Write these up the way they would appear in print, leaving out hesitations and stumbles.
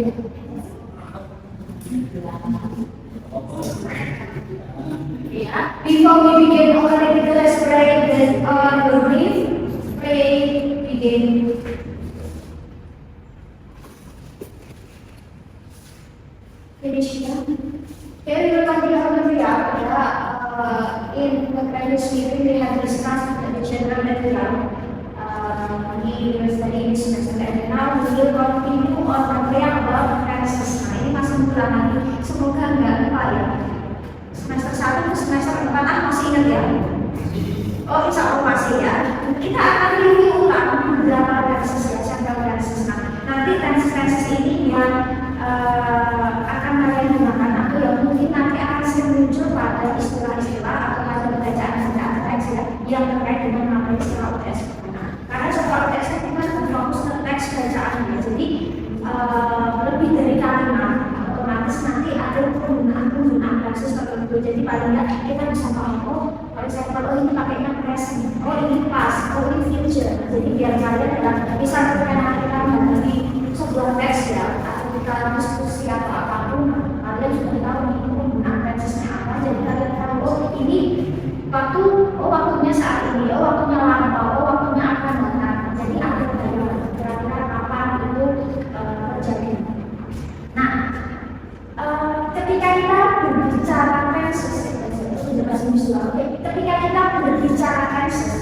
Yeah. Before we begin our let's pray the brief. Pray begin. Finish ya. Okay, we will continue on the prayer. In the previous meeting, we have discussed the general diagram. We will study this semester, and now we will continue on the prayer about Francis. Nah, ini masih berulang lagi. Semoga nggak lupa ya. Semester 1 ke semester 4 masih ingat ya? Oh, insya Allah masih ya. Kita akan review ulang beberapa Francis ya, sampel Francis. Nah, nanti Francis ini yang akan kalian gunakan atau yang mungkin nanti akan sering muncul pada istilah-istilah atau pada bacaan-bacaan teks ya, yang terkait dengan materi istilah UTS. Karena setelah UTS kita berfokus ke teks bacaan ya, jadi lebih dari kalimat otomatis nanti ada penggunaan Francis tertentu. Jadi paling nggak kita bisa tahu, oh kalau saya tahu ini pakainya present, oh ini past, oh ini future. Jadi biar kalian bisa ketika kita menghadapi sebuah teks ya, atau diskusi atau apapun, kalian sudah tahu ini penggunaan Francisnya apa. Jadi kalian tahu, oh ini waktunya saat ini, oh waktunya lampau, oh waktunya akan datang. Jadi ada kira-kira kapan itu terjadi. Nah, ketika kita berbicara Francis, ketika kita berbicara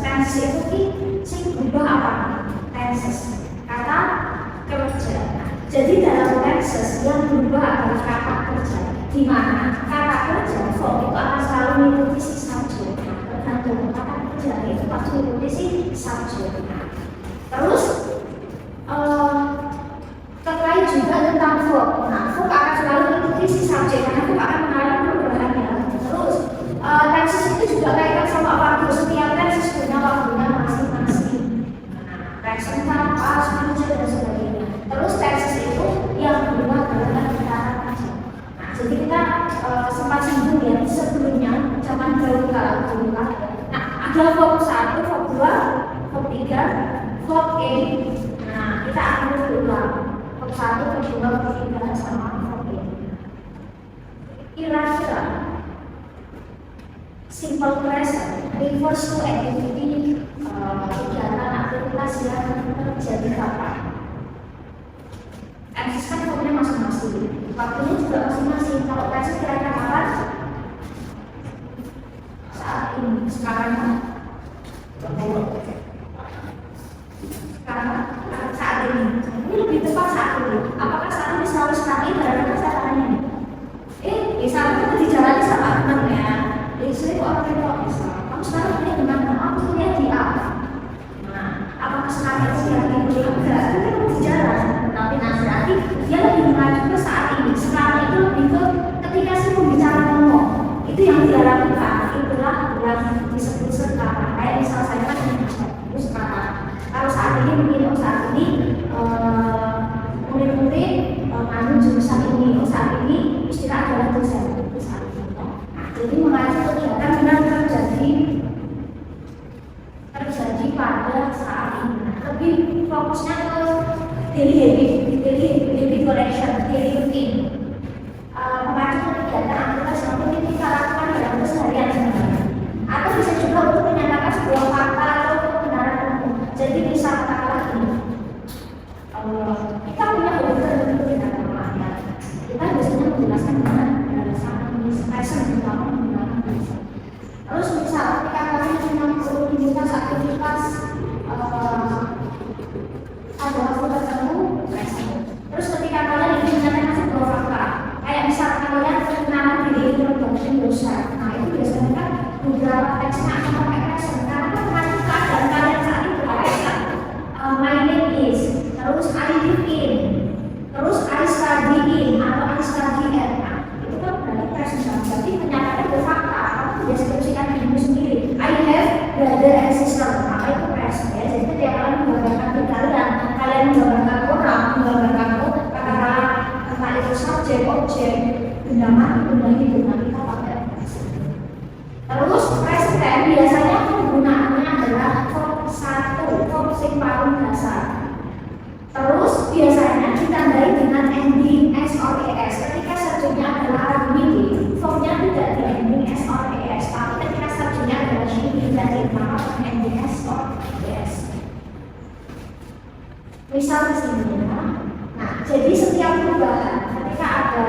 Francis itu sih berubah apa? Francis kata kerja. Jadi dalam Francis yang berubah adalah kata kerja, di mana kata kerja itu akan selalu mengikuti si subjek. Tergantung kata kerja itu pasti mengikuti si subjek. Terus terkait juga tentang verb. Nah, verb akan selalu mengikuti si subjek karena verb akan mengalami perubahannya. Terus Francis itu juga kaitan sama waktu. Setiap Francis punya waktunya masing-masing. Present, past, future dan sebagainya. Terus Francis itu yang berubah adalah kata kerja. Nah, jadi kita sempat singgung ya sebelumnya zaman dahulu kala. Nah, ada verb 1, verb 2, verb 3, verb A. Nah, kita akan berulang verb 1, verb 2, verb 3 sama verb A. Kira-kira simple present refers to activity kegiatan aktivitas yang terjadi kapan. Francis kan formnya masing-masing, waktunya juga masing-masing. Kalau Francis kira-kira kapan? Saat ini, sekarang saat ini. Ini lebih tepat saat ini. Apakah saat ini selalu sekali berada saya tanya nih? Saat itu dijalani sama teman ya. Istri orang tua kamu sekarang punya dengan aku kuliah di A. Nah, apakah sekarang itu dia enggak? Itu kan di jalan. Tapi nanti dia lebih mengacu ke saat ini. Sekarang itu lebih ke ketika si pembicara ngomong. Itu yang dia lakukan. Itulah yang disebut sekarang. Kayak misal saya kan itu sekarang. Kalau saat ini mungkin saat ini murid-murid anu jurusan ini. Saat ini istilah adalah dosen. Jadi mengacu kegiatan yang terjadi pada saat ini. Lebih fokusnya ke daily collection, daily routine. Mengacu kegiatan aktivitas yang kita lakukan dalam keseharian sebenarnya. Atau bisa juga untuk menyatakan sebuah fakta atau kebenaran umum. Jadi bisa katakanlah ini. Kita punya beberapa bentuk tindakan kematian. Kita biasanya menjelaskan dengan present terutama menggunakan present. Terus misal ketika kalian rutinitas aktivitas ada waktu tertentu present. Terus ketika kalian ingin menyatakan sebuah fakta, kayak misal kalian mengenal diri introduction dosen. Nah itu biasanya kan beberapa teksnya akan pakai present karena kan mengacu keadaan kalian saat itu kayak my name is, terus I live in, terus I study in atau I study at. Jadi menyatakan itu fakta, kamu deskripsikan dirimu sendiri. I have brother and sister, maka itu present ya. Jadi ketika kalian menggambarkan diri kalian menggambarkan orang, menggambarkan kata-kata entah itu subjek, objek, benda mati, benda hidup, nanti kita pakai present. Terus present biasanya penggunaannya adalah verb 1, verb sing paling dasar. Terus biasanya ditandai dengan ND. perubahan ketika ada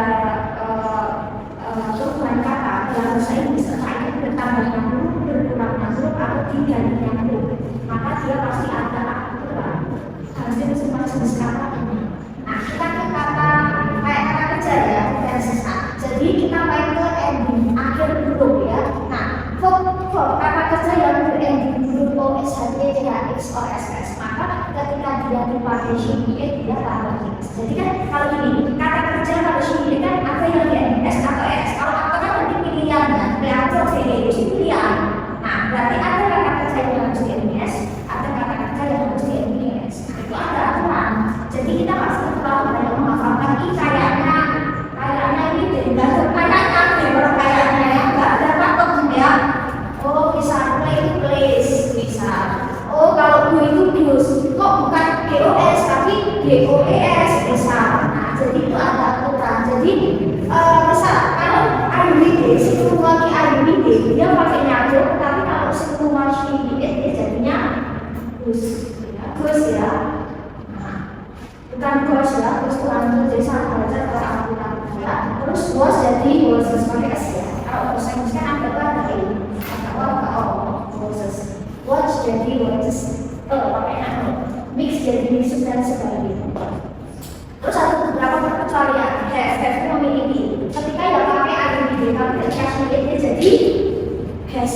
perubahan kata dalam bahasa Inggris, entah itu bertambah nyambung, berkurang nyambung, atau diganti nyambung, maka dia pasti ada aturan hasil semua jenis kata ini. Nah, kita ke kata kayak kata kerja ya, versus A. Jadi kita main ke ending akhir huruf ya. Nah, kata kerja yang berending huruf O, S, H, T, C, H, X, O, S, S, maka ketika dia dipakai she, dia tambah X. Jadi kan kalau ini kata kerja kalau she kan ada yang di S atau S. Kalau apa kan nanti pilihan kan, B atau C itu pilihan. Nah, berarti ada kata kerja yang harus di S, ada kata kerja yang harus di S. Nah, itu ada aturan. Jadi kita pasti kalau banyak menghafalkan ini kayaknya ini dari bahasa kayaknya ya nggak ada patok ya. Oh bisa play itu place bisa. Oh kalau gue itu bios kok bukan BOS tapi DOES bisa. Nah jadi itu ada aturan. Jadi bisa kalau IUD semua di IUD dia pakai nyambung, tapi kalau semua dia jadinya gus ya. Bukan gos ya, terus kurang jadi sama baca kalau aku ya. Terus gos jadi goses pakai S ya. Kalau bahasa Inggris kan ada apa ini? Ada goses. Watch jadi watches. Pakai nano. Mix jadi mixus dan sebagainya. Terus ada beberapa perkecualian. Have memiliki. Ketika yang pakai IUD tapi kecuali dia jadi has,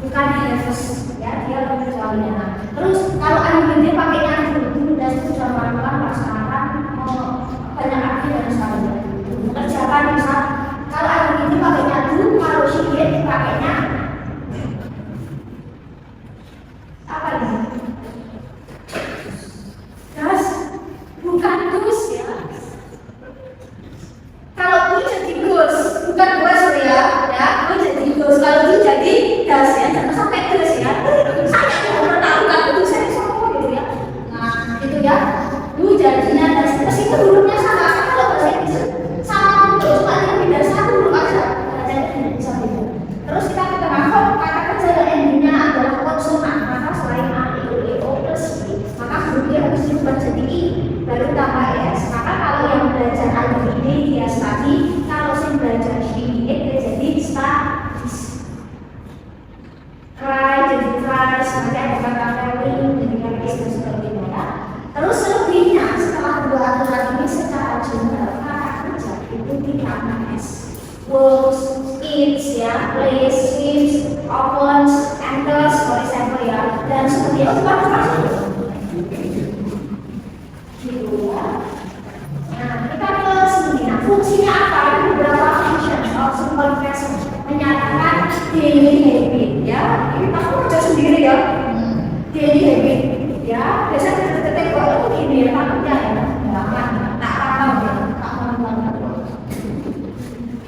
bukan has ya. Dia perkecualian. Terus kalau IUD pakai nyambung dan itu sudah melakukan melaksanakan banyak arti dan sebagainya. Kerjakan bisa kalau ada ini pakai nyambung, kalau syihid pakainya apa ini? Gas, bukan gus ya. Kalau gue jadi gus, bukan gus ya, gue jadi gus. Kalau gue jadi gas ya, jangan sampai gus ya. Saya tidak pernah tahu kan itu saya sopo gitu ya. Nah itu ya, gue jadinya gas. Meskipun hurufnya sama, kalau bahasa Inggris sama terus ada beda satu huruf aja, jadi tidak bisa beda. Terus kita ketemu kata kerja yang endingnya adalah konsonan, maka selain A, I, U, E, O plus I, maka hurufnya harus diubah jadi I, baru tambah S. Maka kalau yang belajar IUD dia tadi, kalau yang belajar she dia jadi statis. Cry jadi cries, nanti ada kata feeling, jadi kata dan sebagainya. Terus selebihnya setelah dua aturan ini secara general kata kerja itu ditambah S. Works, eats ya, plays, swims, opens, enters, for example ya, dan seperti itu pasti gitu ya. Nah kita ke sini. Nah fungsinya apa? Ada beberapa function of simple present menyatakan daily habit ya. Ini aku baca sendiri ya. Daily habit ya. Biasanya detik-detik kok ini ya takutnya ya. Tak paham ya. Tak paham banget.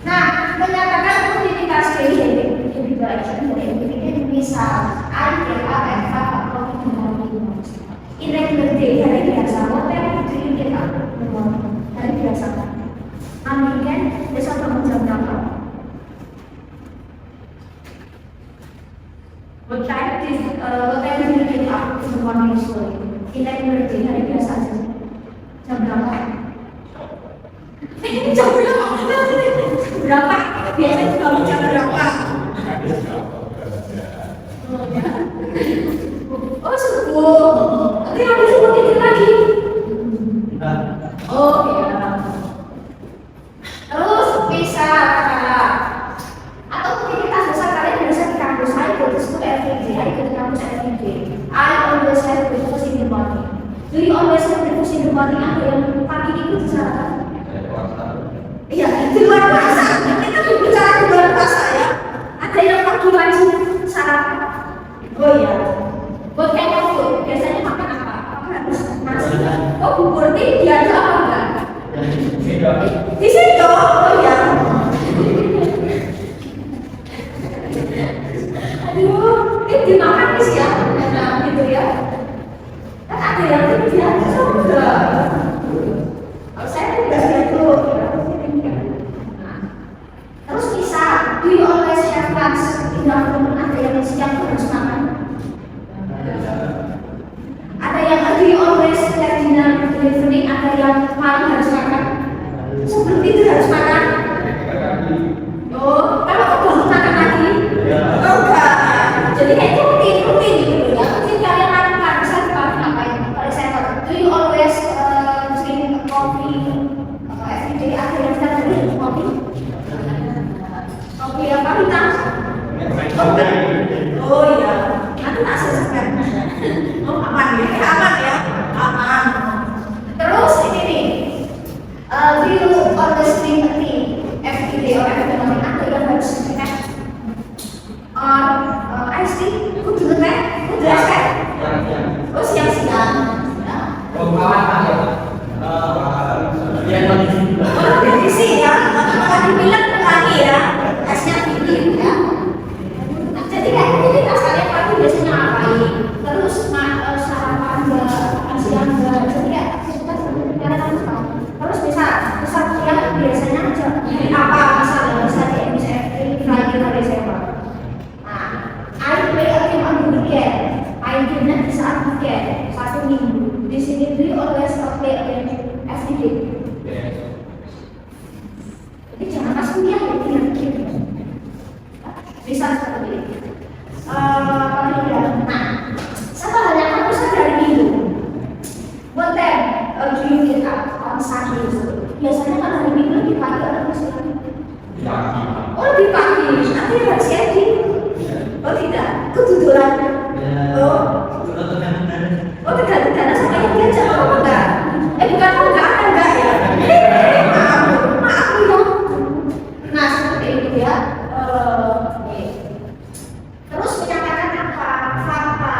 Nah menyatakan rutinitas daily habit lebih baik dari misal I get up at 5 o'clock in the morning. Irregular day hari biasa. What time do you get up in the morning? Hari biasa kan? Weekend besok bangun jam berapa? What time do you get up in the morning school? Irregular day hari biasa aja. Jam berapa? Jam berapa? Berapa? Biasanya kalau jam berapa? Oh subuh. Nanti habis subuh tidur lagi. Oh iya. Terus bisa atau aktivitas besar kalian biasa di kampus. I go to school every day. I go to kampus every day. I always have breakfast in the morning. Do you always have breakfast in the morning? Ada yang pagi itu disarapan? Iya, di luar puasa. Kita bicara di luar puasa ya. Ada yang pagi wajib sarapan. Oh iya. What kind of food? Biasanya makan apa? Harus nasi. Oh bubur nih dia ada apa enggak? Di situ. Oh iya. Aduh, ini dimakan sih ya. Nah, gitu ya. Kan ada yang dia juga. Kalau saya tidak gitu. Terus bisa, do you always have lunch in the afternoon? Ada yang siang harus makan. Ada yang do you always have dinner in the evening? Ada yang malam harus makan. harus makan. Oh, kalau kebangun makan lagi? Oh enggak. Jadi kayak rutin gitu ya. Mungkin kalian lakukan bisa ngapain? For example, do you always drink coffee every day? Akhirnya kita drink kopi. Kopi apa hitam? Oh iya, nanti tak selesai. Oh aman ya, aman. Terus ini nih, do you always drink tea every day or every morning? Atau yang harus teh? Ice tea, kudu teh, kudu es teh. Oh siang-siang. Oh kondisi ya, kalau dibilang lagi ya, esnya tinggi ya. Jadi kayak aktivitas kalian pagi biasanya ngapain? Terus sarapan makan siang jadi kayak aktivitas kalian harus tahu. Terus bisa siang biasanya jadi apa misalnya bisa di MCFT Friday for example. Nah, I play a game on the weekend. Main gamenya di saat weekend 1 minggu. Di sini do you always play a game every day? Jadi jangan pas kuliah ya game. Bisa seperti itu. Nah, satu hal yang harus sadari minggu. What time do you get up on Sunday? Biasanya kalau hari minggu lebih pagi atau lebih siang? Oh lebih pagi. Nanti harus edit. Oh tidak, ketuturan. Oh tergantung dana sama yang diajak apa enggak? Bukan enggak ya? Maaf ya. Nah seperti itu ya. Terus menyatakan apa? Fakta,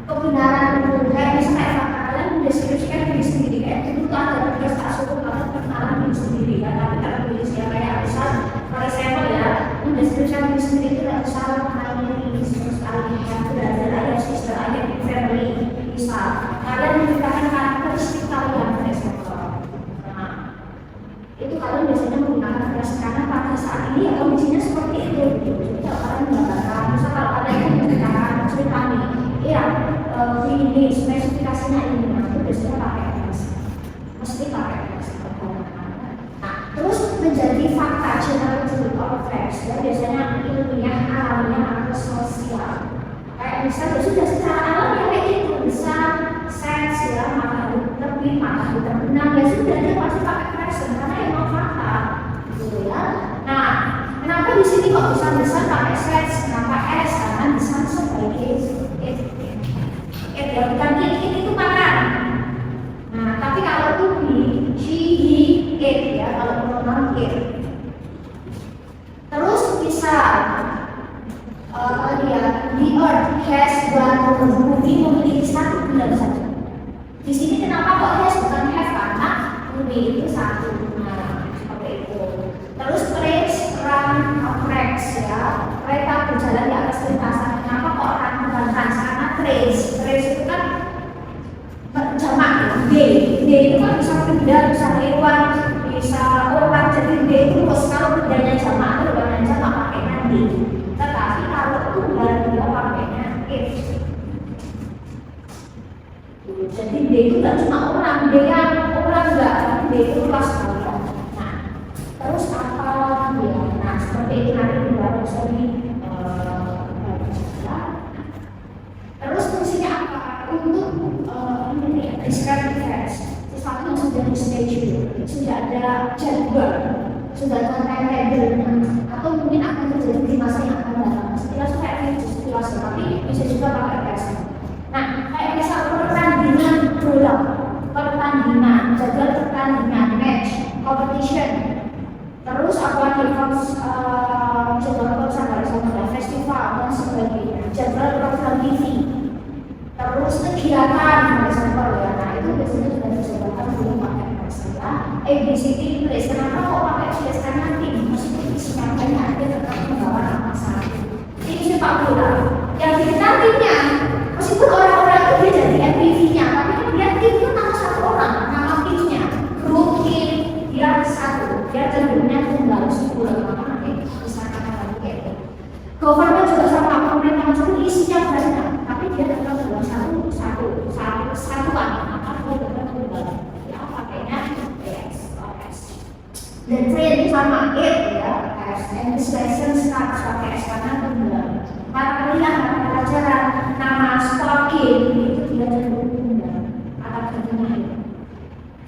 kebenaran kayak misalnya fakta kalian mendeskripsikan diri sendiri kayak itu tuh ada tugas tak cukup kalian perkenalan diri sendiri kan? Tapi kalau tulis ya kayak misal for example ya mendeskripsikan diri sendiri itu tidak salah mengalami ini sekali yang belajar ayat sister ayat di family misal kalian menceritakan karakteristik kalian for example. Nah itu kalian biasanya menggunakan tugas karena pada saat ini ya kondisinya seperti itu. Jadi kalian menggambarkan misal kalau kalian menceritakan cerita nih iya ini spesifikasinya ini itu biasanya pakai tugas mesti pakai tugas. Nah terus menjadi fakta general truth or facts ya biasanya ilmiah alamiah atau sosial kayak misalnya sudah secara alamiah kayak gitu bisa sense ya matahari terbit matahari terbenam ya sudah dia pasti pakai present karena emang fakta gitu ya. Nah kenapa di sini kok bisa pakai sense kenapa s karena bisa sebagai ya bukan ini itu makan. Nah tapi kalau itu di she he it ya kalau pronoun it. Terus bisa the earth has one bumi memiliki satu bulan saja. Di sini kenapa kok has bukan have karena bumi itu satu. Nah seperti itu. Terus trains run tracks ya kereta berjalan di atas lintasan. Kenapa kok run bukan trans? Karena trains itu kan jamak D itu kan bisa benda, bisa hewan, bisa orang. Jadi D itu kalau bendanya jamak itu bukan jamak pakai nanti. Tetapi kalau tunggal dia pakainya if. Jadi D itu tidak cuma orang, D yang orang enggak, D itu luas sekali. Nah, terus apa lagi ya? Nah, seperti itu nanti dibahas sorry. Terus fungsinya apa? Untuk ini describe events. Sesuatu yang sudah di schedule, sudah ada jadwal, sudah ada timetable, atau mungkin akan terjadi di masa yang akan datang. Sekilas kayak itu sekilas, tapi bisa juga pakai present. Nah, kayak misal pertandingan bola, pertandingan, jadwal pertandingan, match, competition. Terus apa nih jadwal konser ada festival dan sebagainya, jadwal program TV. Terus kegiatan misalnya ya, nah itu biasanya sudah disebutkan belum pakai present ya. ABCD tulis kenapa kok pakai tulis karena tim meskipun isinya banyak dia tetap membawa nama satu. Ini sepak bola yang dikenal timnya meskipun orang-orang itu dia jadi MPV-nya, tapi kan dia tim itu nama satu orang, nama timnya grup tim dia satu, dia cenderungnya tunggal 10 maka nanti bisa katakan kayak gitu. Government juga sama pemerintah satu isinya banyak, tapi dia tetap dalam satuan, maka dia tetap tunggal. Ya pakainya yes, dan print sama it ya, and this lesson starts pakai S karena tunggal. Mata kuliah, mata pelajaran, nama stalking itu dia cenderung tunggal. Kata kerjanya itu.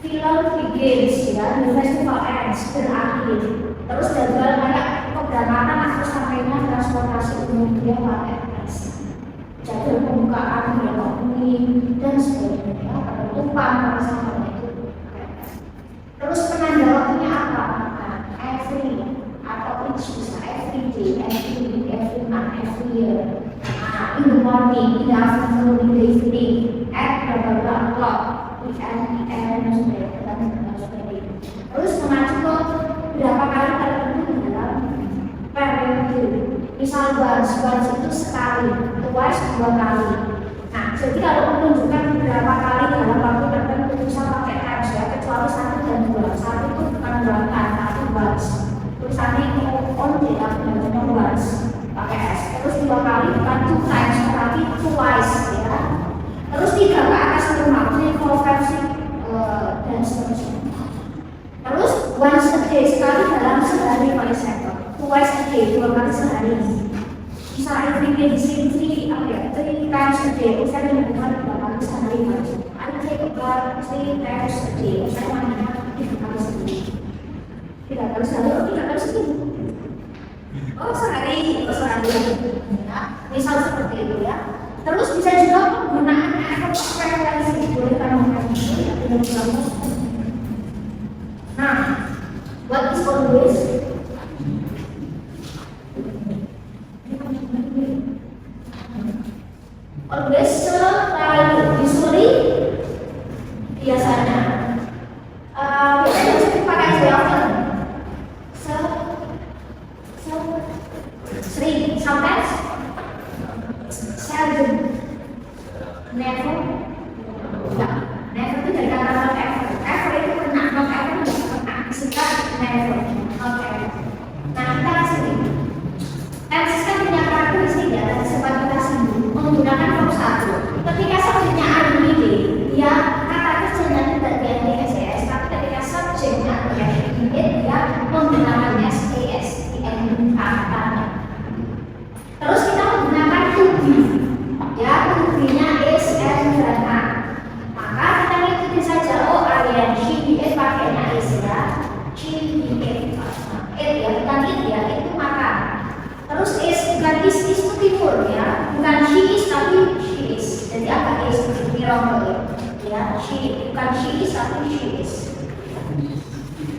Film begins ya, the festival ends berakhir. Terus jadwal kayak keberangkatan atau sampainya transportasi umum dia pakai S. Jadwal pembukaan, opening dan sebagainya. Penutupan sama itu. Terus penanda waktunya apa? Nah, every atau each bisa every day, every week, every month, every year. Nah, in the morning, in the afternoon, in the evening, at berapa o'clock, weekend, dan sebagainya. Terus mengacu ke berapa kali tertentu dalam periode. Misal once itu sekali, twice dua kali. Nah, jadi kalau menunjukkan berapa kali dalam waktu tertentu bisa pakai times ya, kecuali 1 dan 2. 1 itu bukan berangkat, tapi once. Tulisannya itu on ya, bentuknya once pakai S. Terus 2 kali bukan 2 times, tapi twice ya. Terus 3 ke atas rumah, ini konversi dan seterusnya. Terus once a day, sekali dalam sehari paling simple. Twice a day, 2 kali sehari. Bisa every day di sini 3 times a day. Saya menemukan 2 kali sehari paling simple. I take about 3 times a day. Saya menemukan 3 kali sehari. 3 kali sehari, 3 kali sehari. Oh sehari. Ya, misal seperti itu ya. Terus bisa juga penggunaan atau frekuensi boleh tambahkan ini dengan gambar. Nah, what is always? Always selalu, usually biasanya kita bisa pakai very often, sering, sometimes, seldom, never, enggak, never itu dari kata not ever, ever itu pernah, not ever itu pernah, disingkat never, not ever. Nah kita sini, tenses kan punya karakteristik ya, tadi sempat kita singgung, menggunakan verb 1. Ketika subjeknya ing, dia kata kerjanya tidak diganti SES, tapi ketika subjeknya ing, dia menggunakan SES, ing katanya. Terus kita menggunakan to be, ya to be-nya is, and, dan are. Maka kita ngikutin saja, oh Aryan, she, be, pakainya is ya, she, be, ya bukan it ya, itu makan. Terus is, bukan is itu timur ya, bukan she is tapi she is. Jadi agak is, mirror ya, she, bukan she is tapi she is.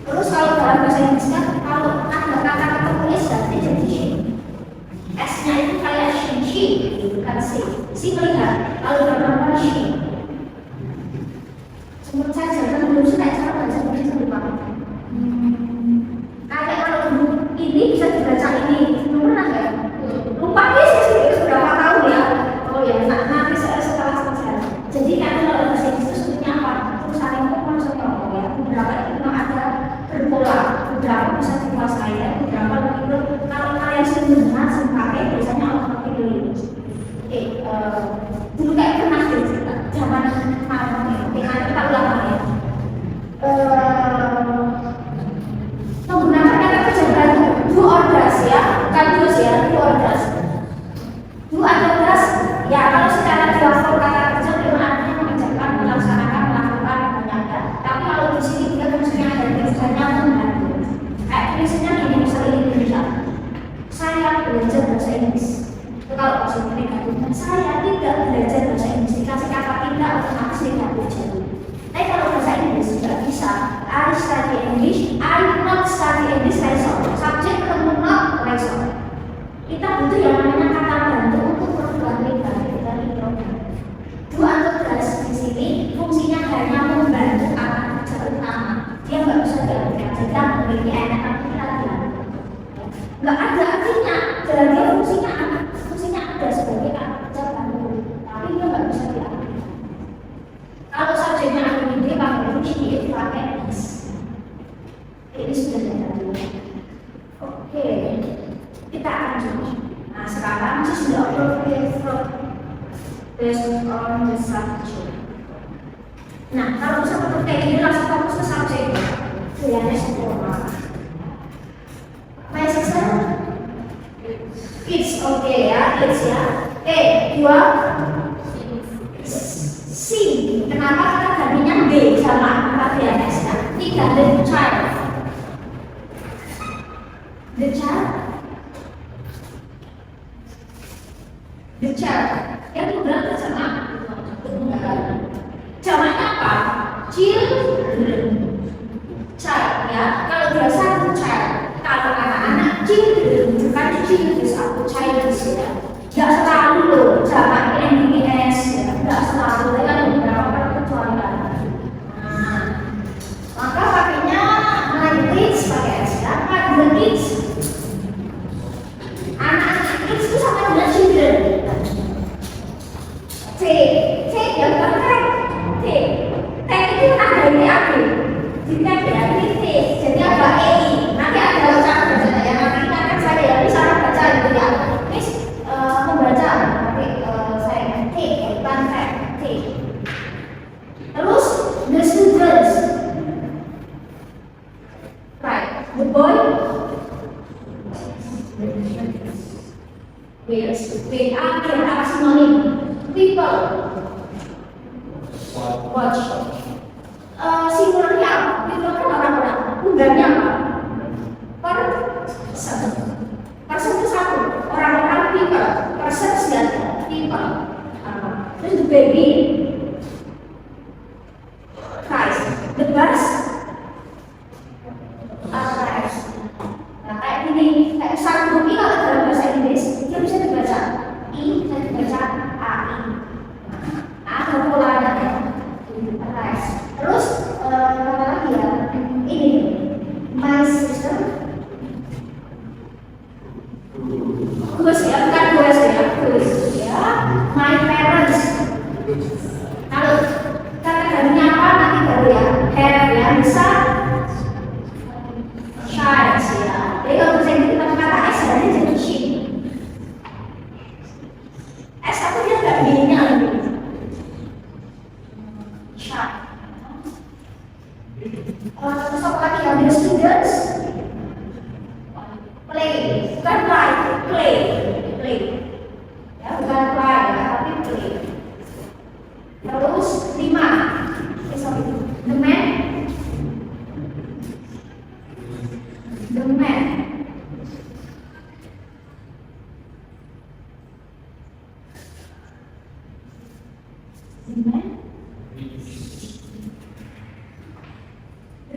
Terus kalau dalam bahasa Inggris kan, kalau ada kata-kata tulis berarti jadi she. S-nya itu kayak she, bukan si. Si melihat, kalau bernama she. Menurut saya kan belum suka cara baca tulis lupa. Kayak kalau ini bisa dibaca ini, belum pernah ya? Lupa sih berapa tahun ya? Oh ya, nanti setelah selesai. Jadi kan kalau bahasa Inggris itu sebutnya apa? Tulisan itu maksudnya apa ya? Beberapa itu memang ada berpola, beberapa bisa dikuasai ya, beberapa begitu. Kalau kalian sering dengar, sering pakai, biasanya otomatis dulu. Oke, dulu kayak pernah deh zaman malam ya. Oke, nanti kita ulang ya. Menggunakan kata kerja baru, do or does ya, bukan do's ya, do or does. Do atau does, ya kalau secara dialog kata kerja memang artinya mengerjakan, melaksanakan, melakukan, menyampaikan. Tapi kalau di sini dia fungsinya ada tulisannya membantu. Kayak tulisannya gini, misalnya ini Indonesia. Saya belajar bahasa Inggris. Itu kalau bahasa negatif, saya tidak belajar bahasa Inggris. Dikasih kata tidak otomatis negatif jadi. Tapi kalau bahasa Inggris tidak bisa. I study English, I not study English lesson. Subjek ketemu not lesson. Kita butuh yang namanya kata bantu untuk perubahan negatif dari program. Do atau does di sini fungsinya hanya membantu kata kerja utama. Dia nggak bisa diartikan. Kita memiliki enak tapi kita tidak. Nggak ada artinya. Jadi dia fungsinya ada sebagai kata kerja bantu. Tapi dia nggak bisa diartikan. Kalau subjeknya ini pakai fungsi itu pakai is. Ini sudah ada dulu. Oke, kita akan coba. Nah sekarang choose the appropriate verb based on the subject. Nah kalau seperti kayak gini langsung fokus ke subjek. Pilihannya sempurna. It's okay ya, it's ya. Dua. Sing. Kenapa kita gantinya B sama varian S ya? Tiga, the child. The child. The child. Yang tunggal sama tunggal. Jamaknya apa? Children. Child ya. Kalau biasa the child. Kalau anak-anak children, bukan children atau child ya. Tidak selalu loh, jamak NDS ya. Tidak selalu, ya kan beberapa perkecualian. Nah, maka pakainya my kids pakai S ya. The kids. Anak-anak kids itu sama dengan children. T ya bukan T. T itu ada ini aku. Jika berarti T, jadi ada EI. Nanti ada cara baca ya. Nanti akan saya ya bisa baca gitu ya. Miss membaca, tapi saya T bukan T. Terus the students, right? The boy, yes. Apa sinonim? People, watch. Singularnya apa? People kan orang-orang. Tunggalnya apa? Person. Person itu satu. Orang-orang people. Person segala. People. Terus the baby. Christ. The bus. Christ. Nah kayak gini. Kayak satu ini kalau dalam bahasa Inggris dia bisa dibaca I, bisa dibaca AI. Ada polanya ya. Christ. Terus apa lagi ya? Ini my sister. Gus ya, bukan gus ya, gus ya. My parents. Kalau kata gantinya apa nanti baru ya. Have ya, bisa. Child ya. Jadi kalau bisa kita kata S dari jadi she. S aku dia nggak B-nya lagi. Child. Terus apa lagi ya? The students play, bukan play, ya bukan play ya, tapi play. Terus 5, the man, the man.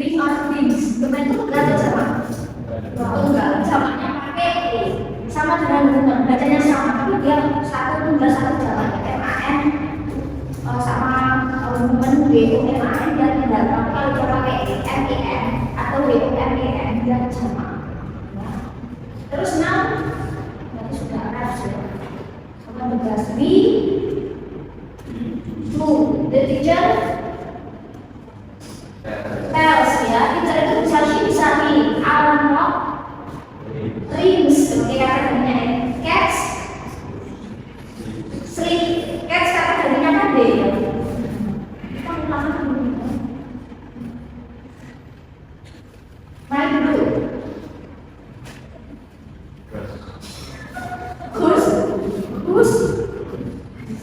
Ring or rings, domain itu enggak sama. Tunggal, jamaknya pakai E. Sama dengan bacanya sama, tapi dia satu tunggal satu jamaknya MAN sama domain WUMAN dia tidak. Kalau dia pakai MEN atau WUMEN dia jamak. Terus 6, berarti sudah ada ya. Sama tugas B. 2, the teacher tells ya, teacher itu bisa she bisa me. Alarm clock rings, oke kata gantinya cats sleep. Cats kata gantinya kan D ya. Kita ulang dulu. My blue. Goose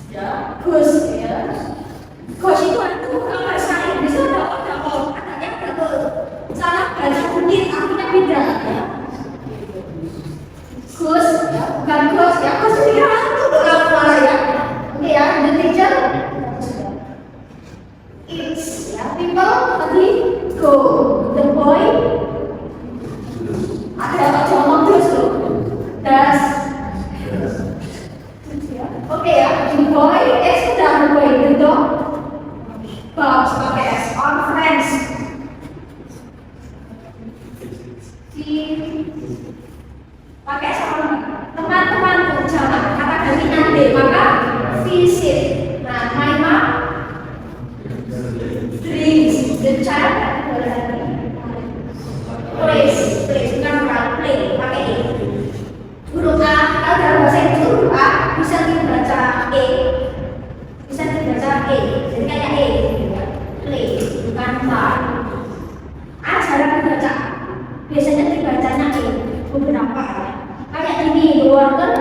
ya, goose ya. Goose itu kalau bahasa Inggris itu ada salah baca sedikit artinya beda ya. Goose ya, bukan goose ya. Goose itu kan itu bukan malah ya. Oke ya, the teacher it's ya, people tadi go. The boy ada apa ngomong terus loh. Das. Oke ya, the boy sudah the boy, the dog Box pakai S. On friends. Pakai sama teman-teman jamak kata gantinya D, maka visit. Nah, my mom drinks. The child plays bukan play, pakai E. Huruf A, kalau dalam bahasa Inggris huruf A bisa dibaca E, bisa dibaca E, jadi kayak E, play, bukan play. A jarang dibaca, biasanya dibacanya E, beberapa ya. Kayak ini, the water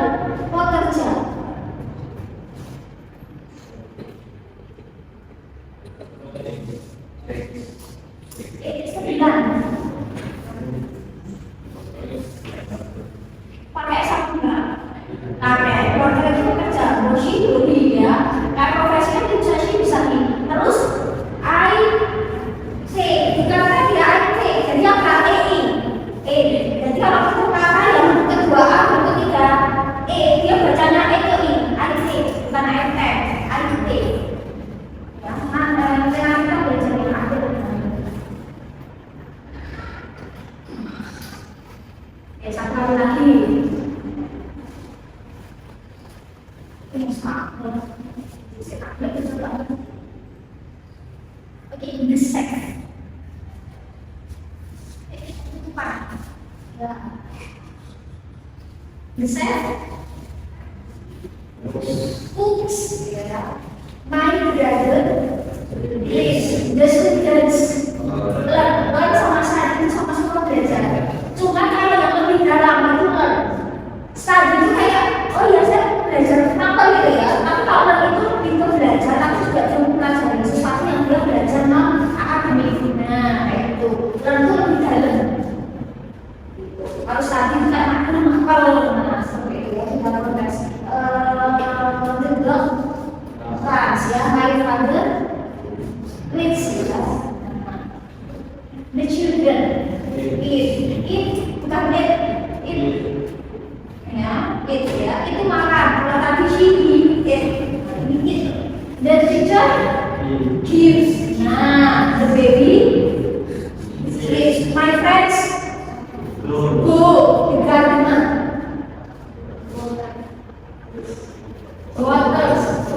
Satu kali lagi. Ini sama. Oke, gesek. Itu apa? Ya. Gesek. Oops, ya. My brother is the students learn sama saat itu sama-sama belajar. Cuma kalau yang lebih dalam itu study itu kayak oh ya saya belajar apa gitu ya. Tapi kalau itu lebih ke belajar tapi juga cuma pelajari sesuatu yang dia belajar non akademik. Nah kayak itu learn itu lebih dalam. Kalau study itu kayak kalau seperti itu ya sudah progres. Ya, my father reads the children eat bukan eat ya itu makan. Kalau tadi she eat the teacher gives. Nah the baby is my friends go the garden.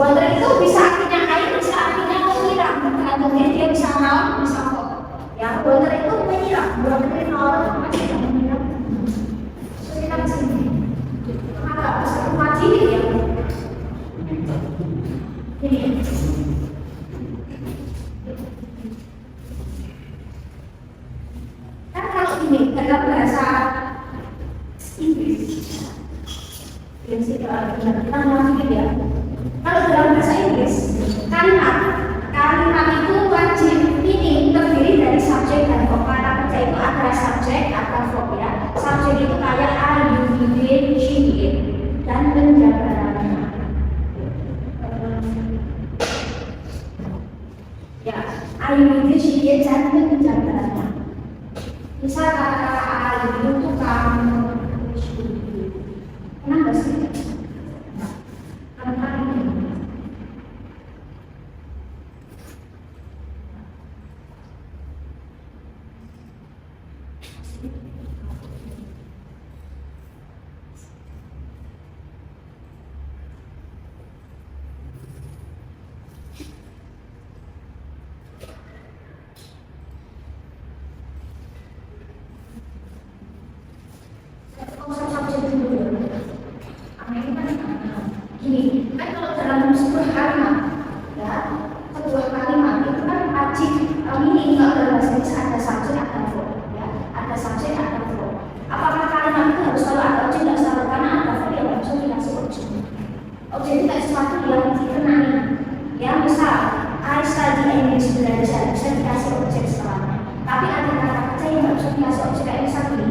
Water itu bisa artinya air, bisa artinya menyiram. Tergantungnya dia bisa laut, bisa kok. Ya, water itu menyiram. Water itu macam menyiram. Kita sini. Agak besar wajib ya. Ini. Kan kalau ini dalam bahasa Inggris, yang sih kita ngomongin ya. Kalau dalam bahasa Inggris, kalimat itu wajib ini terdiri dari subjek dan verb. Kata kerja itu ada subjek, ada verb ya. Subjek itu kayak are, you, did, she did, dan penjabarannya. Ya, are, you, did, she did, dan penjabarannya. Misal kata-kata are itu kamu, kenapa sih? Gini, kan kalau dalam sebuah kalimat, ya, sebuah kalimat itu kan wajib ini kalau dalam bahasa Inggris ada subjek, ada verb, ya, ada subjek, ada verb. Apakah kalimat itu harus selalu ada objek? Tidak selalu, karena ada verb yang langsung dikasih objek. Objek itu kayak sesuatu yang dikenali. Ya, misal, I study English, belajar, bisa dikasih objek setelahnya. Tapi ada kata kerja yang harus dikasih objek kayak misalnya,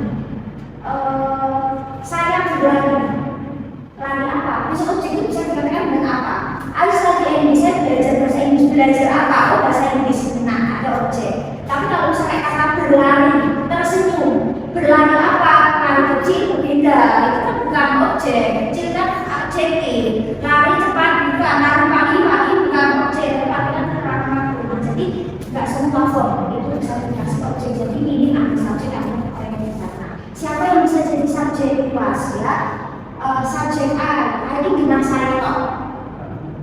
saya berlari. Lari apa? Bisa objek itu bisa dikatakan dengan apa? I study English, saya belajar bahasa Inggris. Belajar apa? Oh bahasa Inggris. Nah ada objek. Tapi kalau misalnya kata berlari, tersenyum, berlari apa? Lari kecil beda. Itu kan bukan objek. Kecil kan adjektif. Lari cepat bukan. Lari pagi bukan objek. Tapi kan terang makro. Jadi nggak semua form itu bisa dikasih objek. Jadi ini ada subjek ada predicate. Siapa yang bisa jadi subjek luas ya? Subjek I itu bintang saya kok.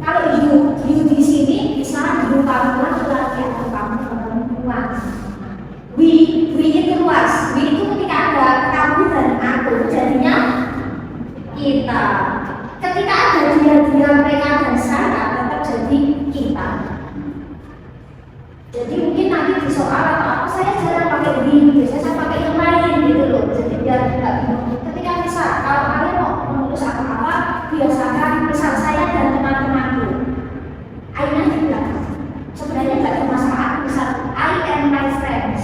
Kalau you di sini bisa you kamu laki-laki atau kamu perempuan. We itu luas. We itu ketika ada kamu dan aku jadinya kita. Ketika ada dia mereka dan saya tetap jadi kita. Jadi mungkin nanti di soal atau apa saya jarang pakai we, biasanya saya pakai yang lain gitu loh. Jadi biar tidak bingung. Ketika misal kalau kalian mau menulis apa-apa, biasakan misal saya dan teman-temanku. I-nya di belakang. Sebenarnya nggak ada masalah. Misal I and my friends,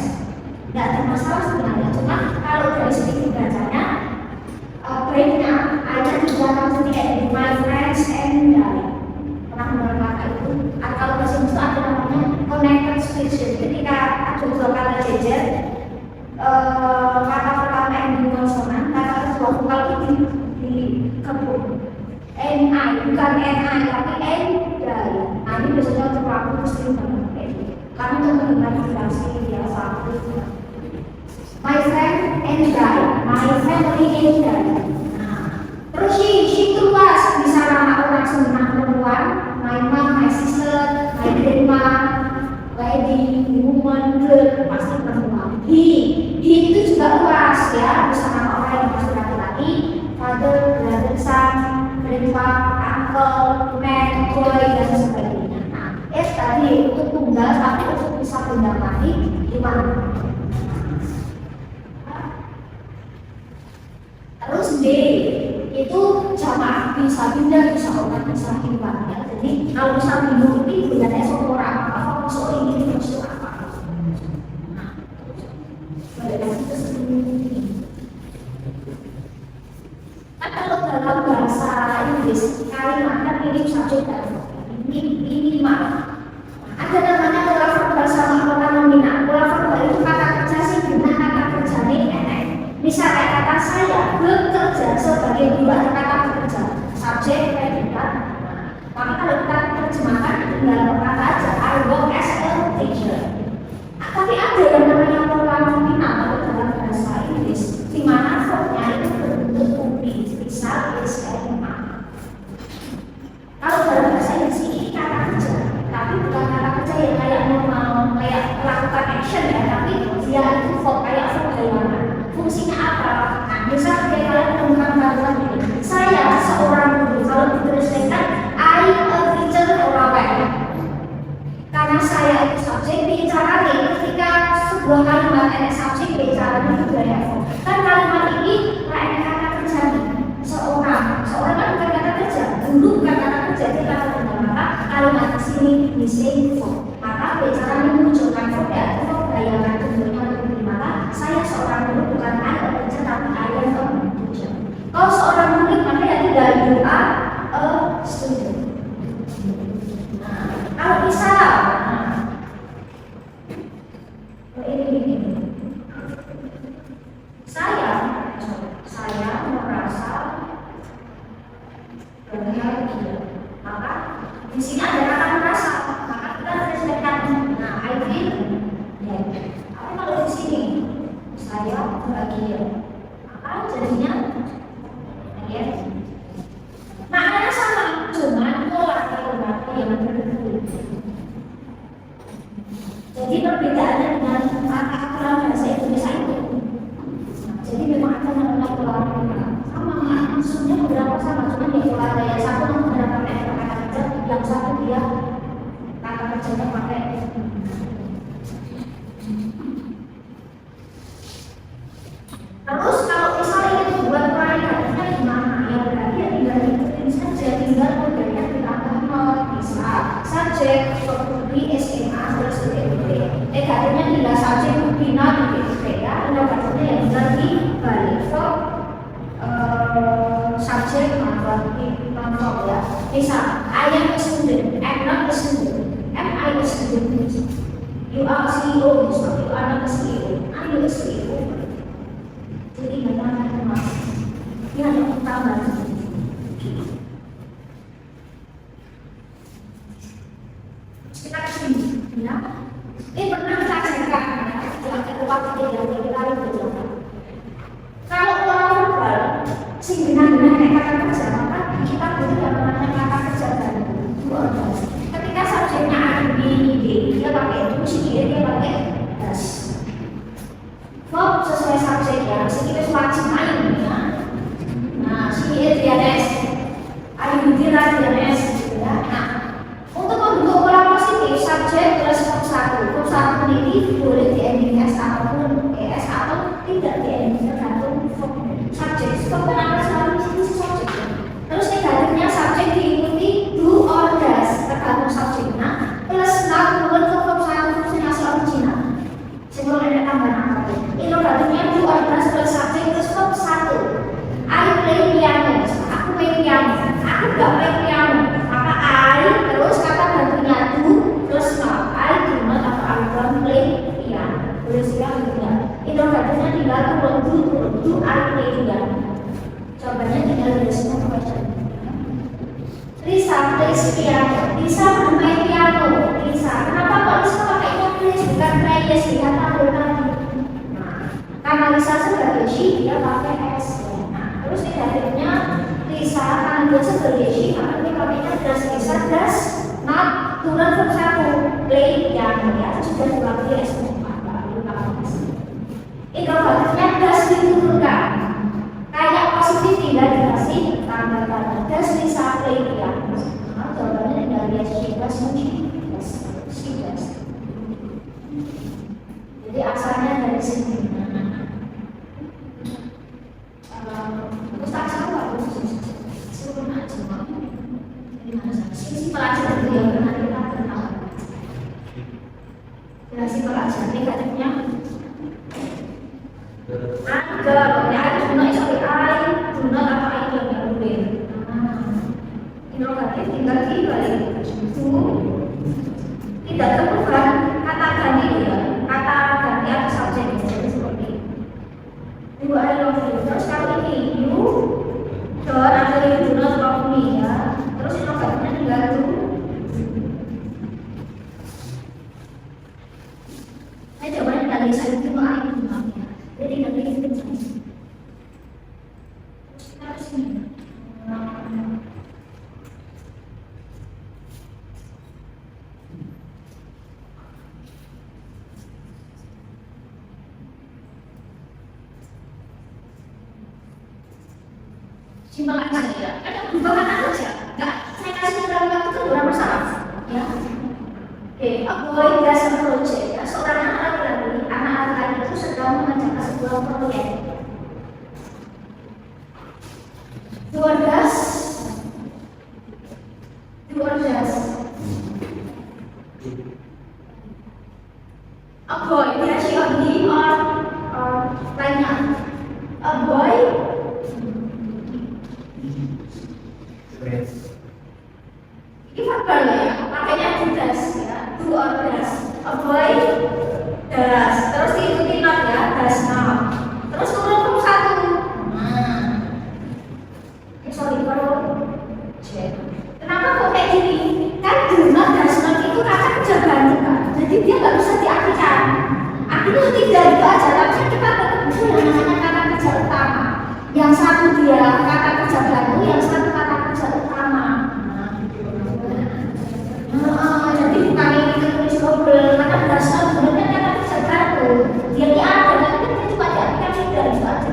nggak ada masalah sebenarnya. Cuma kalau dari segi bacanya, breaknya I-nya di belakang ketika di my friends and I. Pernah mendengar kata itu? Atau bahasa itu ada namanya connected speech. Ketika ada dua kata jejer, kata pertama yang di konsonan, kata kedua vokal itu dikepung. NI bukan NI tapi NI. Nah ini biasanya untuk aku sering banget. Kami untuk mendengar durasi biasa. My friend and died. My family and died. Nah, terus she keluar bisa nama orang sembilan perempuan, my mom, my sister, my grandma, lady, woman, girl, pasti perempuan. He itu juga luas ya, bisa nama orang yang pasti laki-laki, father, brother, son, grandpa, uncle, man, boy, dan sebagainya. Nah, tadi untuk tunggal, tapi untuk bisa tunggal lagi gimana? Terus D itu jamaah bisa pindah, bisa orang bisa pindah ya. Jadi kalau bisa bingung ini sebenarnya satu orang apa masuk ini masuk apa? Nah, kalau dalam bahasa Inggris kalimatnya mirip subjek dan ini ada namanya pola verbal sama pola nominal. Pola verbal itu kata kerja sih guna kata kerja enek. Misalnya kata saya bekerja sebagai dua kata bekerja, subjek predikat. Maka kalau kita terjemahkan tinggal kata aja I work as a teacher. Tapi ada yang namanya pola nominal dalam bahasa Inggris, di mana verbnya itu berbentuk publik, misal is and are. Kalau dalam bahasa Inggris ini kata kerja, tapi bukan kata kerja yang kayak normal, kayak melakukan action ya, tapi dia itu verb kayak verb hayalan. Fungsinya apa? Nah, misal kayak kalian menemukan kalimat ini, saya seorang guru. Kalau dituliskan I a teacher orang. Karena saya itu subjek, bicara ketika sebuah kalimat ada subjek, bicara itu juga verb. Kan kalimat ini lain kata kerja nih. Seorang kan bukan kata kerja, dulu bukan kata kerja, itu kata kerja. Maka kalimat di sini missing verb. Maka bicara menunjukkan verb ya, verb bayangan tujuannya untuk maka saya seorang guru bukan I a teacher tapi I am a teacher. Kalau seorang murid maka ya tidak you are a student. Nah, kalau bisa ini saya merasa bahagia. Maka di sini ada kata merasa, maka kita translatekan. Nah, I feel happy. Tapi kalau di sini saya bahagia, maka jadinya happy. Maknanya sama, cuman pola kalimatnya yang berbeda. Jadi perbedaannya dengan kata aturan bahasa Indonesia itu. Jadi memang ada namanya pola kalimat. Sama, maksudnya beberapa sama, cuma ya pola ada yang satu menggunakan kata kerja, yang satu dia kata kerjanya pakai. Terus kalau misalnya itu buat kalimatnya gimana? Ya berarti ya tinggal ikutin saja, tinggal modelnya ditambah not, bisa subjek, verb SMA terus negatifnya tinggal subjek bina di ya, negatifnya yang tinggal dibalik verb subjek non-verb ya. Misal I am a student, I'm not a student, am I a student? You are a CEO, you are not a CEO, are you a CEO? Jadi bagaimana ini ada pertama. Kita kesini, ya. Ini pernah kita ajarkan, yang kedua yang kita itu. Kalau orang verbal, sih benar-benar kata kerja, maka kita butuh yang namanya kata kerja dan dua. Ketika subjeknya ada di D, dia pakai itu, dia pakai das. Verb sesuai subjek ya, mesti kita wajib main ya. Nah, sini dia des, ada butiran dia des, gitu ya. Nah, untuk membentuk pola positif subjek plus verb satu ini boleh di ending s ataupun es atau tidak di ending tergantung subjek. Verb kenapa selalu di sini subjek? Terus negatifnya subjek diikuti do or does tergantung subjeknya plus not turun ke verb satu fungsinya original. Sebelum ada tambahan apa? Inovatifnya do or does plus subjek plus verb satu. I play piano. Aku main piano. Aku gak main piano. Maka I terus kata gantinya do plus not. I do not atau I don't play piano. Boleh sekali ya. Inovatifnya tinggal turun do I play piano. Jawabannya tinggal dari semua question. Lisa plays piano. Lisa bermain piano. Lisa, kenapa kok Lisa pakai plays bukan plays? Lihat tahu tadi. analisa sebagai G dia pakai S. Nah, terus negatifnya Lisa karena dia sebagai G maka dia pakainya das Lisa das not turun verb 1 play yang ya sudah dipakai S4 baru S. Negatifnya das diturunkan kayak positif tidak dikasih tanda-tanda das Lisa play yang. Nah, jawabannya dari S das das. Jadi asalnya dari sini. Ustaz saya harus suruh aja mau. Sisi pelajaran itu yang pernah kita kenal. Sisi pelajaran negatifnya. Ada, ya guna sampai I, guna apa itu yang berbeda. Interrogatif tinggal dibalik. Itu tidak temukan kata ganti ya. Kata ganti atau subjek jadi seperti you I love you. Terus kali ini you don't atau you do not love me ya. Terus interrogatifnya tinggal tuh. Saya jawabannya dari saya itu I ya. Jadi tinggal itu saja. Terus kita harus ini. Simpel aja ya, ada perubahan aja, enggak, saya kasih dalam waktu itu berapa masalah ya. Oke, boy does a project ya, seorang anak laki-laki itu sedang mengerjakan sebuah proyek. Dua das a boy, dia she or he or lainnya a boy ini verbal ya, pakainya das ya, do or das. A boy das, terus diikuti not ya, das not. Terus turun ke satu. Sorry kalau kenapa kok kayak gini? Kan do not das not itu kata penjagaan juga, jadi dia nggak bisa diartikan. Artinya tidak itu aja, tapi kita tetap butuh yang namanya kata kerja utama. Yang satu dia kata kerja baru, yang satu kata kerja utama. Jadi bukan ini tulis double, karena dasar sebenarnya kata kerja baru. Dia ini ada, tapi kita cuma diartikan tidak itu aja.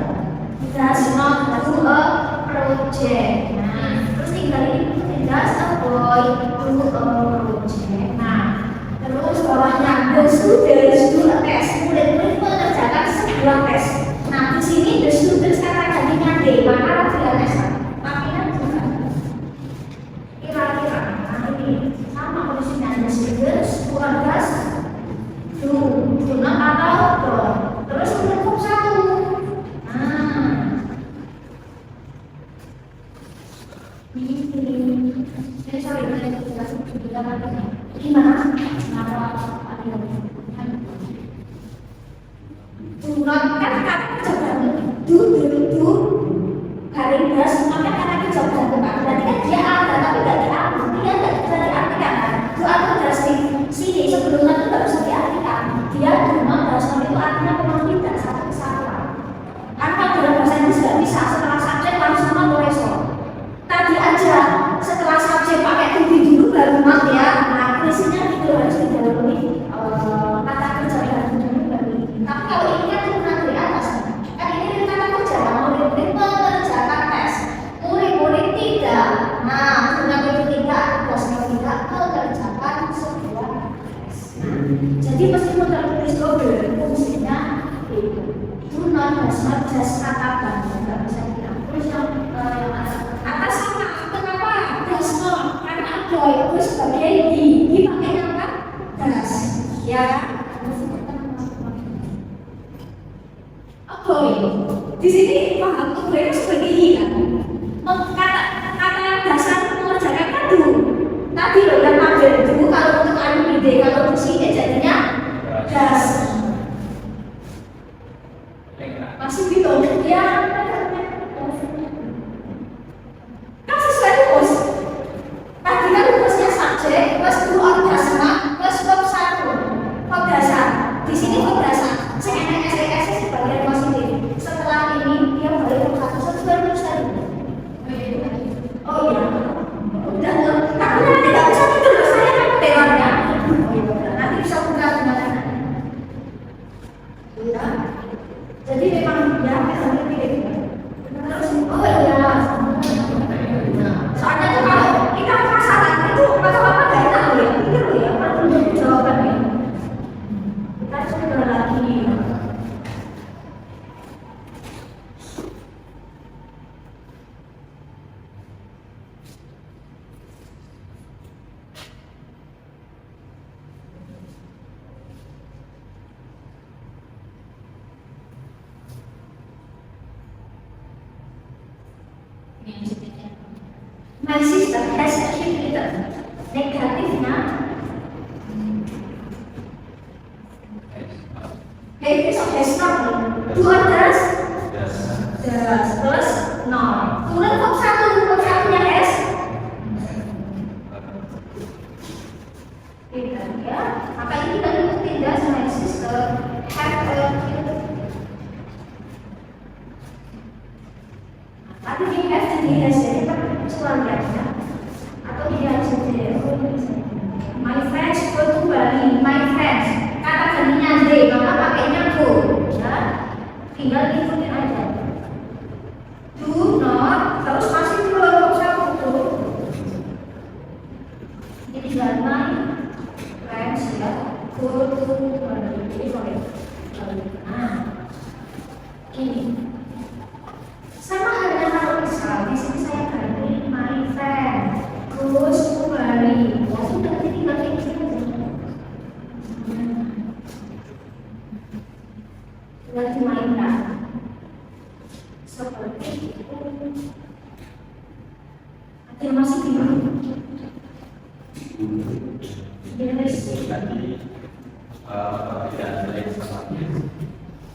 Does not do a project. Nah, terus tinggal ini does a boy do a project. Nah, terus bawahnya the students do a test. Murid-murid mengerjakan sebuah tes. Nah, di sini the students kata gantinya D, maka tidak bisa. Tapi kan juga kira-kira, nah ini sama posisinya the students, kurang gas, do not atau don't. Terus cukup satu. Nah, ini sorry, gimana? Not kan kata kerja bantu, do garing das, maka kata kerja bantu kan, berarti kan dia ada tapi nggak diambil, dia nggak bisa diartikan kan. Do atau das di sini sebelumnya itu nggak bisa diartikan. Dia do not das itu artinya memang tidak satu kesalahan. Karena dalam bahasa Inggris nggak bisa setelah subjek langsung not lesson. Tadi aja setelah subjek pakai to be dulu baru not ya. Nah prinsipnya itu harus didahului kata kerja bantu dulu baru. Tapi kalau ini kan cuma di atas, kan ini kata kerja murid-murid mengerjakan tes, murid-murid tidak. Nah, dengan itu tidak, bosnya tidak mengerjakan sebuah tes. Jadi meskipun tertulis double, fungsinya itu. Do not does not just kata bantu, nggak bisa bilang. Terus yang atas sama, kenapa does not? Karena ada itu sebagai dipakai apa? Das, ya. Di sini paham tuh mereka sebagai ini kan kata dasar mengerjakan kan dulu tadi loh yang ambil dulu kalau untuk anu ide kalau untuk sini jadinya das masih gitu ya kan sesuai rumus tadi kan rumusnya subjek plus dua dasar plus verb satu verb dasar di sini verb dasar saya sebagai rumus ini My sister has achieved negatifnya Davis has not to others plus no. Kemudian kok satunya S tidak ya. Maka ini kita ikuti das my sister have tapi di have jadi has jadi keluarganya atau dia jadi my friends go to Bali. My friends kata gantinya they maka pakainya go ya. Tinggal ikutin aja. Do not terus masih belum satu. Jadi tinggal my friends ya go to Bali. Jadi pakai nah ini sama halnya kalau misal di sini saya ganti my friend goes to Bali. Ya sudah tinggal ikutin aja. Tinggal dimainkan seperti itu. Ada masih bingung?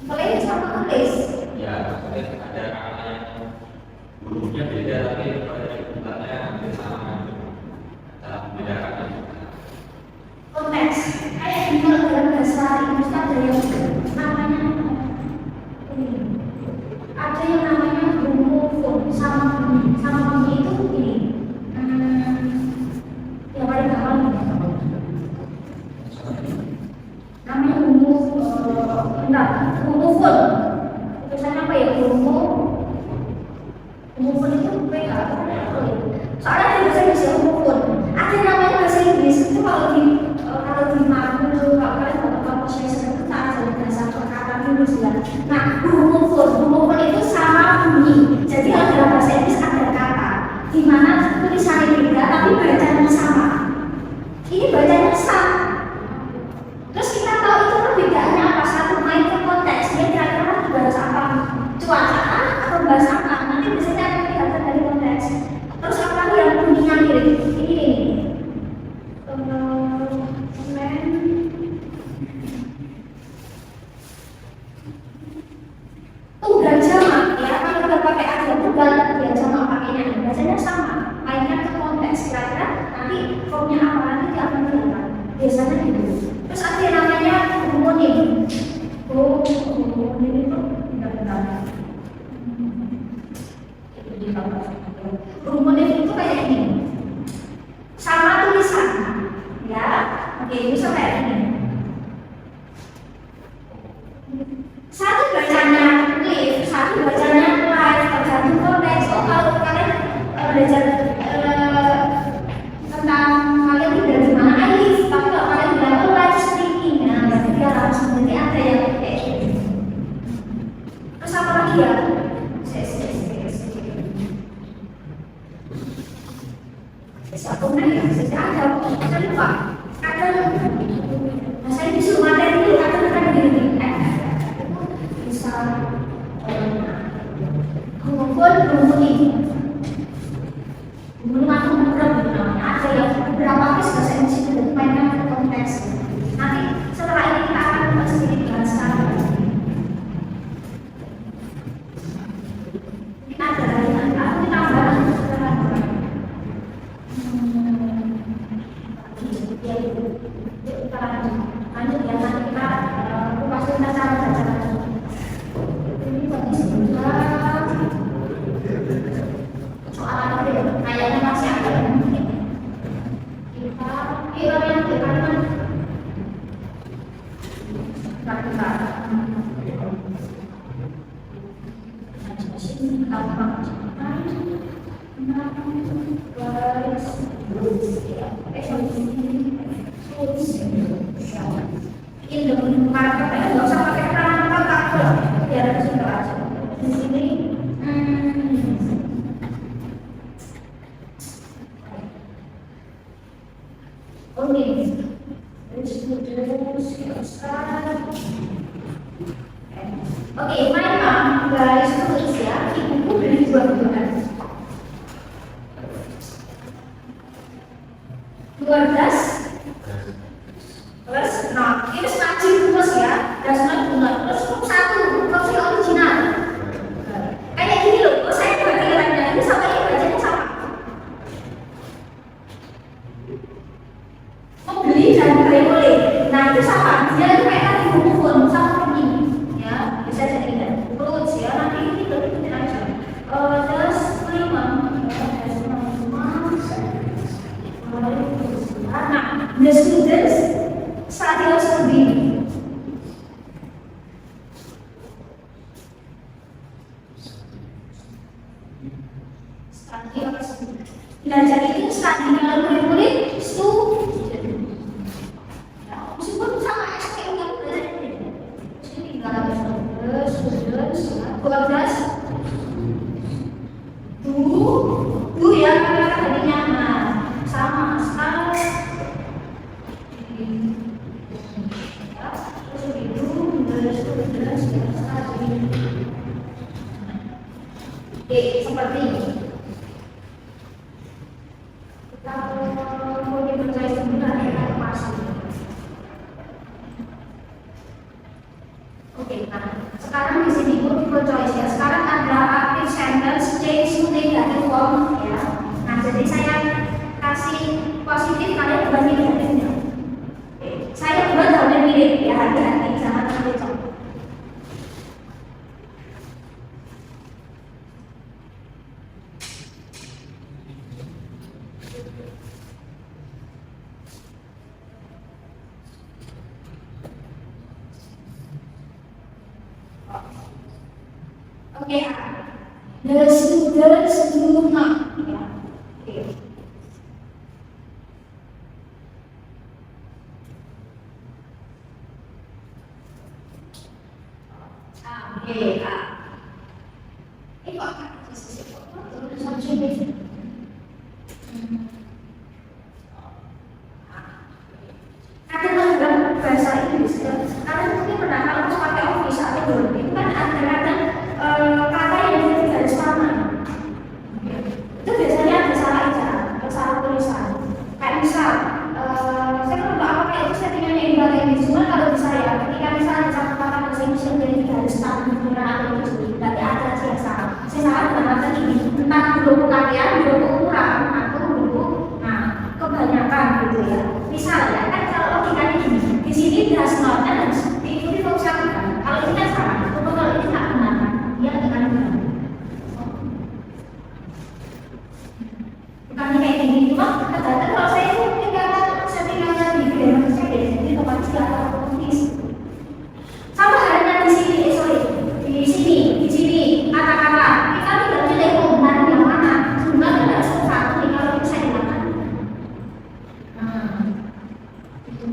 Boleh sama tulis? Ya, ada hurufnya beda tapi bentuknya hampir sama. Cara membedakan. Konteks. Kayak di dalam bahasa Inggris ada yang namanya ini. Ada yang namanya homofon sama bunyi itu ini. Yang paling gampang namanya homofon. Tulisannya apa ya? Homofon itu PH. Soalnya di bahasa Inggris homofon. Ada yang namanya bahasa Inggris itu kalau di Malang kalau kalian kalau saya sering kita ada bahasa kata dulu ya. Nah, homofon itu sama bunyi. Jadi dalam bahasa Inggris ada kata di mana tulisannya beda tapi bacanya sama. Ini bacanya sama. Terus kita tahu itu perbedaannya apa? Satu main ke konteks dia kira-kira bahasa apa? Cuaca atau bahasa apa? Nanti biasanya akan dilihat dari konteks. Terus apa yang bunyinya mirip? Ini. Tunggal jamak ya, kalau kita pakai ada tunggal ya jamak pakainya biasanya sama. Mainnya ke konteks kira-kira nanti formnya apa nanti dia akan kelihatan. Biasanya gitu. Terus ada yang namanya homonim. Homonim itu tidak benar. Homonim itu kayak ini. Sama tulisan. Ya, oke, bisa kayak ini. Satu bacanya live, satu bacanya live, tergantung konteks. Oh, kalau kalian belajar tentang kalian tinggal di mana, I live. Tapi kalau kalian bilang live speaking, ya, berarti dia harus menjadi ada yang kayak gitu. Terus apa lagi ya? Satu ya, ada, saya lupa. Kadang saya disuruh materi itu kadang begini. Misal homofoni atau beberapa namanya ada yang beberapa case bahasa Inggris itu mainkan ke konteks. Nanti setelah ini kita akan bahas sedikit bahas sekarang. Ini ada lagi nanti aku tambah lanjut ya, nanti kita kupas tentang cara baca. Ini bagi sebelah soal apa ya? Kayaknya masih ada mungkin. Kita yang depan kita ini dengan market nggak usah pakai keterangan apa biar ada sumber aja di sini. Oke, oke, my mom guys tulis ya, ibuku beli 2 bulan. the students study also be. Study also. Belajar itu study kalau murid-murid student. Ya, meskipun sama SPM kan belajar ini. Sini tinggal students, keluarga. Tuh ya kata-kata tadinya sama sekali. Seperti ini. Kalau mau dipercaya sebenarnya ada pasti. Oke, nah sekarang di sini multiple choice ya. Sekarang ada active sentence change to negative form ya. Nah jadi saya kasih positif, kalian buat negatifnya. Saya buat jawaban mirip ya, hati-hati jangan sampai contoh. Oke, the students do not. Ya. Oke. Oke, ini kok kadang-kadang bahasa Inggris ya, kalian mungkin pernah kalau pakai office atau word itu kan ada kadang kata yang jadi garis tangan. Itu biasanya ada salah ejaan, ada salah tulisan. Kayak misal, saya kalau nggak apa itu settingannya yang bahasa Inggris, cuma kalau di saya, ketika misalnya kata-kata bahasa Inggris yang jadi garis tangan atau itu, berarti ada yang salah. Saya salah dengan kata ini, entah berhubung kalian, berhubung kurang, atau berhubung, nah kebanyakan gitu ya. Misalnya kan kalau logikanya gini, di sini does not harus diikuti fungsional. Kalau ini kan salah, kalau ini nggak benar, dia akan benar. Bukan kayak gini, cuma kadang-kadang kalau saya itu settingannya di grammar saya biasanya tempat siapa tulis. Sama halnya di sini, di sini kata-kata kita tidak pilih benar yang mana, sebenarnya tidak satu nih kalau saya bilang.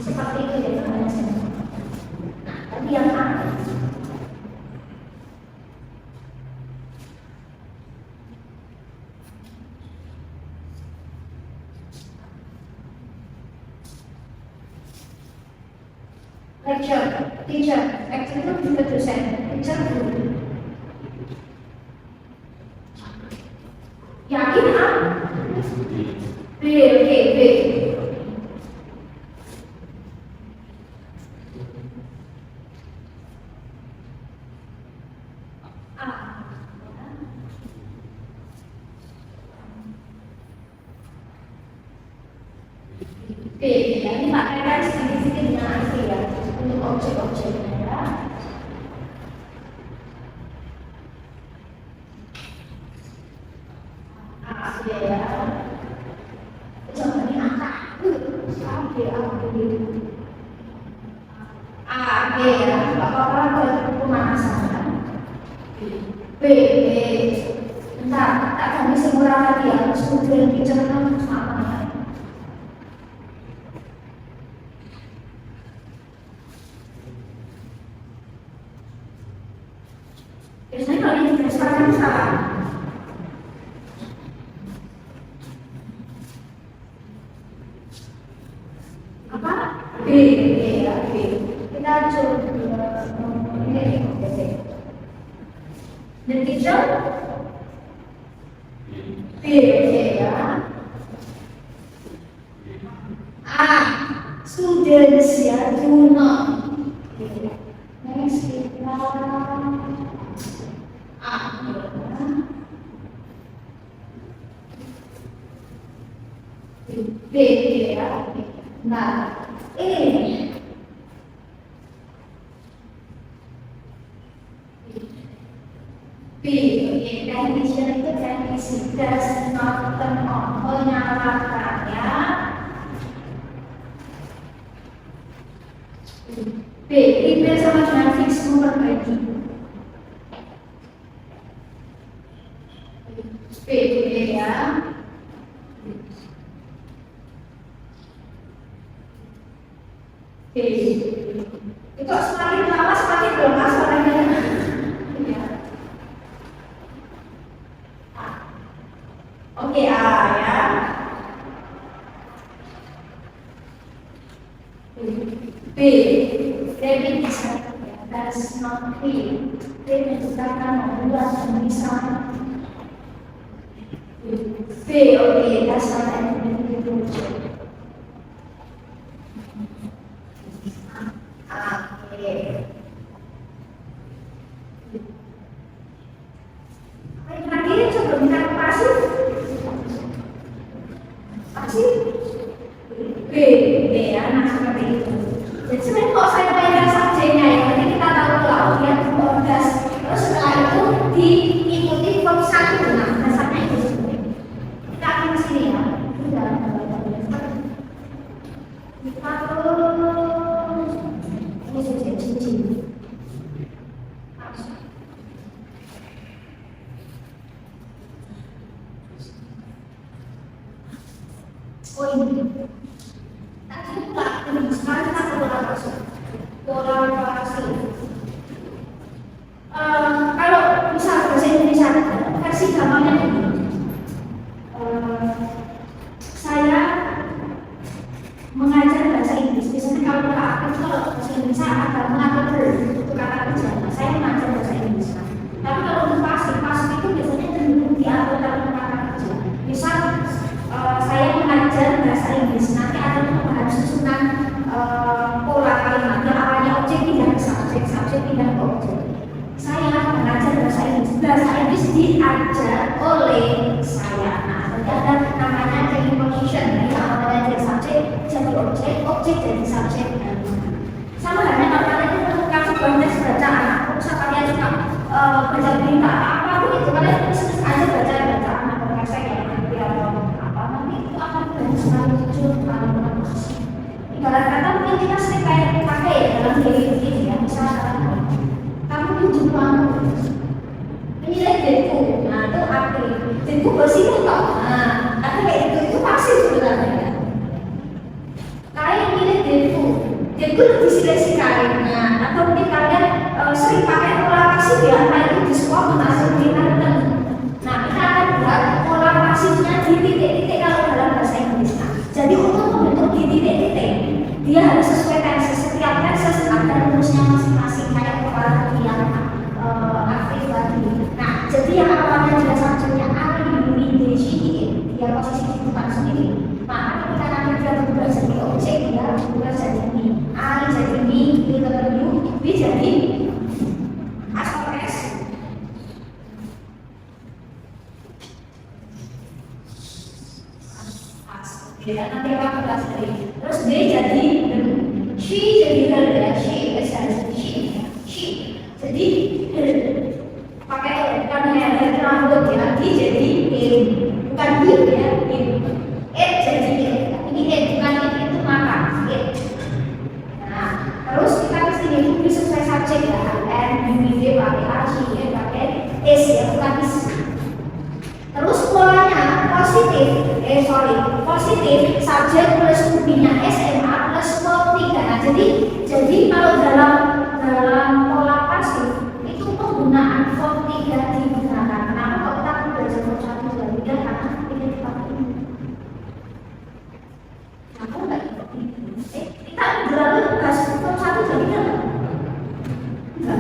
Seperti itu ya teman-teman. Nah, tadi yang mana? Lecture, teacher, lecture itu juga dosen, teacher guru. Yakin A? B, oke, B. B, ya, ini pakai sedikit-sedikit dengan asli ya, untuk objek-objeknya ya. A, B ya. Jangan ini angka. A, B, A, B. A, B ya, nggak apa-apa buat pemanasan kan. B, B. Bentar, tak kami semua lagi ya, kemudian diceritakan sama ya. Biasanya kalau ini didasarkan salah. Apa? B, ya, B. Kita coba ini. The teacher B, ya. A, students ya, do not. Next kita A, B, ya. Nah, ini B, definition itu definisi does not turn on, menyalakan ya. B. Prepare sama dengan fix memperbaiki. B ya. B. Itu semakin lama semakin lemas orangnya. Ya. Oke, A ya. B. David bisa that's not clear. David akan membuat dan bisa. B. Oke, that's not activity. Oke. Lagi sebelum kita pasif. Pasif. B ya, nah seperti itu. Jadi sebenarnya kalau saya bayar subjeknya ya, nanti kita tahu dia berdas. Terus setelah itu diikuti form 1. Nah, dasarnya itu sebenarnya. Kita akan ke sini ya. Sudah. Kita terus ini sudah cincin. Oh ini. Sekarang kita ke kolaborasi. Kalau bisa bahasa Indonesia versi gampangnya ini, saya mengajar bahasa Inggris. Biasanya kalau kita aktif kalau bahasa Indonesia ada mengatur itu kata kerja. Saya mengajar bahasa Inggris. Tapi kalau untuk pasif itu biasanya cenderung diatur dalam kata kerja. Misal saya mengajar bahasa Inggris, nanti ada perubahan susunan pola kalimat yang awalnya objek pindah ke subjek, subjek pindah ke objek. Saya mengajar bahasa Inggris diajar oleh saya. Nah, nanti ada namanya changing position, yang awalnya jadi subjek jadi objek, objek jadi subjek. Sama halnya kalau kalian menemukan sebuah tes bacaan, misal kalian suka baca berita apapun itu, kalian terus aja baca bacaan atau kesek yang nanti apa nanti itu akan banyak sekali muncul kalimat. Ibarat kata mungkin kita sering kayak pakai ya dalam diri ini ya, misalnya kamu tunjuk kamu menilai diriku, nah itu aktif, diriku bersih toh, nah ada kayak itu pasif sebenarnya. Kalian milih diriku lebih sia-sia, nah atau mungkin kalian sering pakai pola pasif ya, kayak itu di sekolah menghasilkan. Nah kita akan buat pola pasifnya di titik-titik kalau dalam bahasa Inggris. Nah, jadi untuk membentuk di titik-titik dia harus sesuai tenses, setiap tenses ada rumusnya masing-masing kayak kepala yang aktif lagi. Nah, jadi yang awalnya jelas subjeknya A, B, D, C, E, dia posisi bukan sendiri. Maka ketika nanti dia berubah jadi objek, dia berubah jadi B. A jadi B, B jadi U, B jadi A sampai S. Ya, nanti akan kelas dari terus D jadi she jadi her ya, she jadi pakai bukan hair rambut ya, D jadi bukan D ya, jadi ini bukan itu maka nah terus kita kesini itu bisa sesuai subjek ya, N, B, D pakai A, C, E pakai S ya, bukan is. Terus polanya positif subjek plus V-nya SMA plus form 3. Nah, jadi kalau dalam pola pasif itu penggunaan form 3 digunakan. Kenapa kok kita belajar form 1 dan 3? Karena ini dipakai ini. Aku enggak kita berlalu bahas form 1 dan 3 enggak?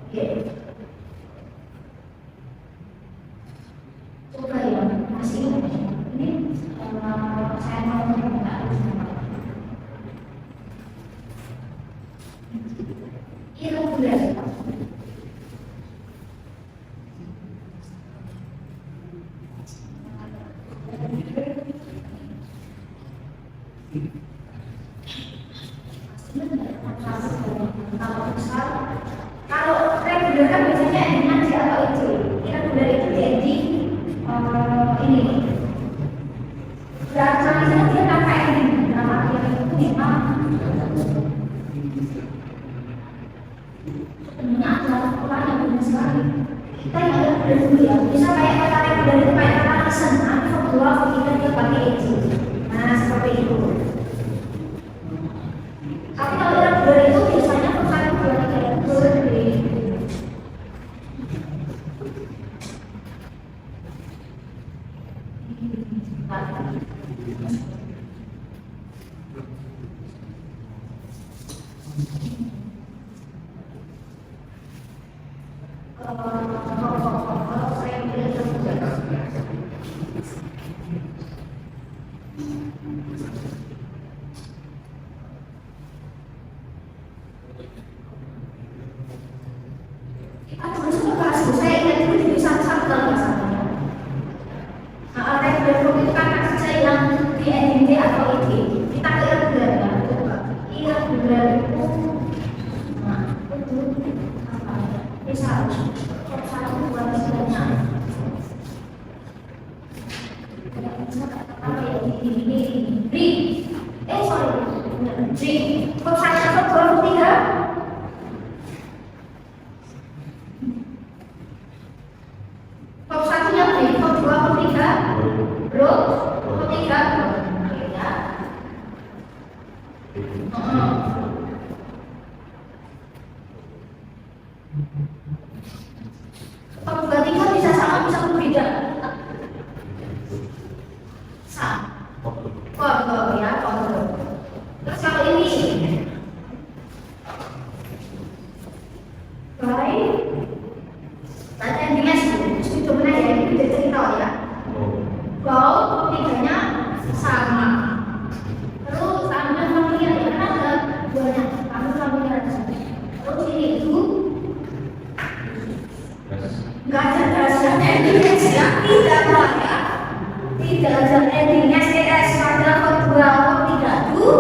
Oke. Coba ya, masih ini saya mau mencoba irregular. Kalau regular kan biasanya dengan si atau itu, irregular itu jadi ini berat misalnya dia pakai ini nama dia itu memang sebenarnya adalah Quran yang benar sekali. Kita yang ada dari dulu ya, bisa kayak kata-kata dari kata listen, form 2, form 3 dia pakai itu. Nah seperti itu. Tapi kalau yang dua itu biasanya form 1, 2, 3 itu lebih bisa sama bisa berbeda. Sama. Kontrol ya, kontrol. Terus kalau ini baik. Tadi endingnya itu benar ya, itu cerita ya. Kalau tiganya sama. Terus ambil familiar ya, kan ada duanya. Ambil familiar. Terus ini itu nggak ada dasar endingnya ya, tidak ada ya. Tidak ada endingnya CS pada kedua tiga itu.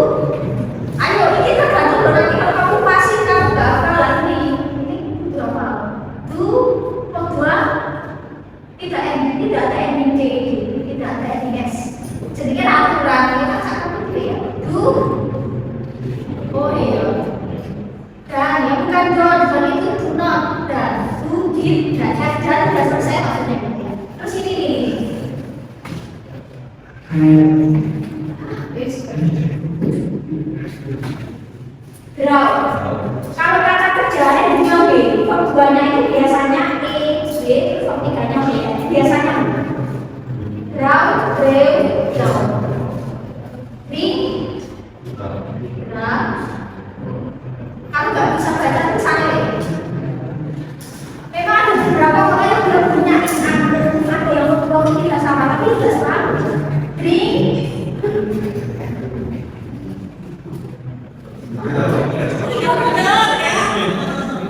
Ayo ini kita gantung nanti kalau kamu pasif kamu nggak kalah ini berapa? Itu kedua tidak ada ending D, tidak ada ending S. Jadi kan aturan kita cakap itu ya. Itu oh iya. Dan yang bukan don itu not dan itu tidak dan sudah selesai maksudnya. Terus ini nih. Draw. Kalau kata kerjanya di B, perbuahannya itu biasanya E, B, form 3-nya B. Biasanya draw, draw. Ring, draw. Kalau nggak bisa baca tulisannya ya. Memang ada beberapa orang yang belum punya ada yang belum tidak sama, tapi sudah selalu. Ring.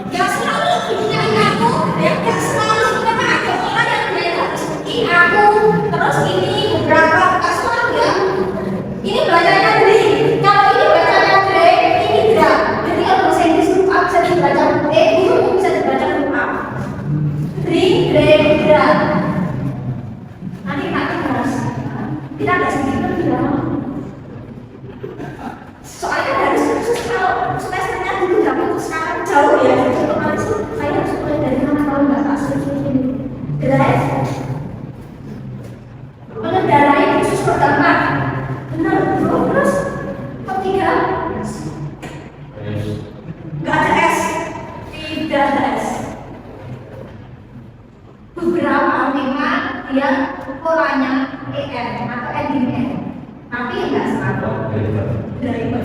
Gak selalu punya aku, gak selalu karena ada orang yang dia harus ini aku, terus ini beberapa gak selalu ya. Ini bacanya ring, kalau ini bacanya ring, ini drag. Jadi kalau bahasa Inggris huruf A bisa dibaca huruf E, huruf U bisa dibaca huruf A. Ring, drag. Nanti bahas. Kita nggak sedikit tidak. Soalnya dari kalau semesternya dulu dapat sekarang jauh ya. Jadi kemarin itu saya harus mulai dari mana kalau nggak asli ini. Drive. Mengendarai khusus pertama. Benar, terus ketiga nggak ada S, tidak ada S. Beberapa memang dia polanya EN atau ending N, tapi nggak selalu. Driver.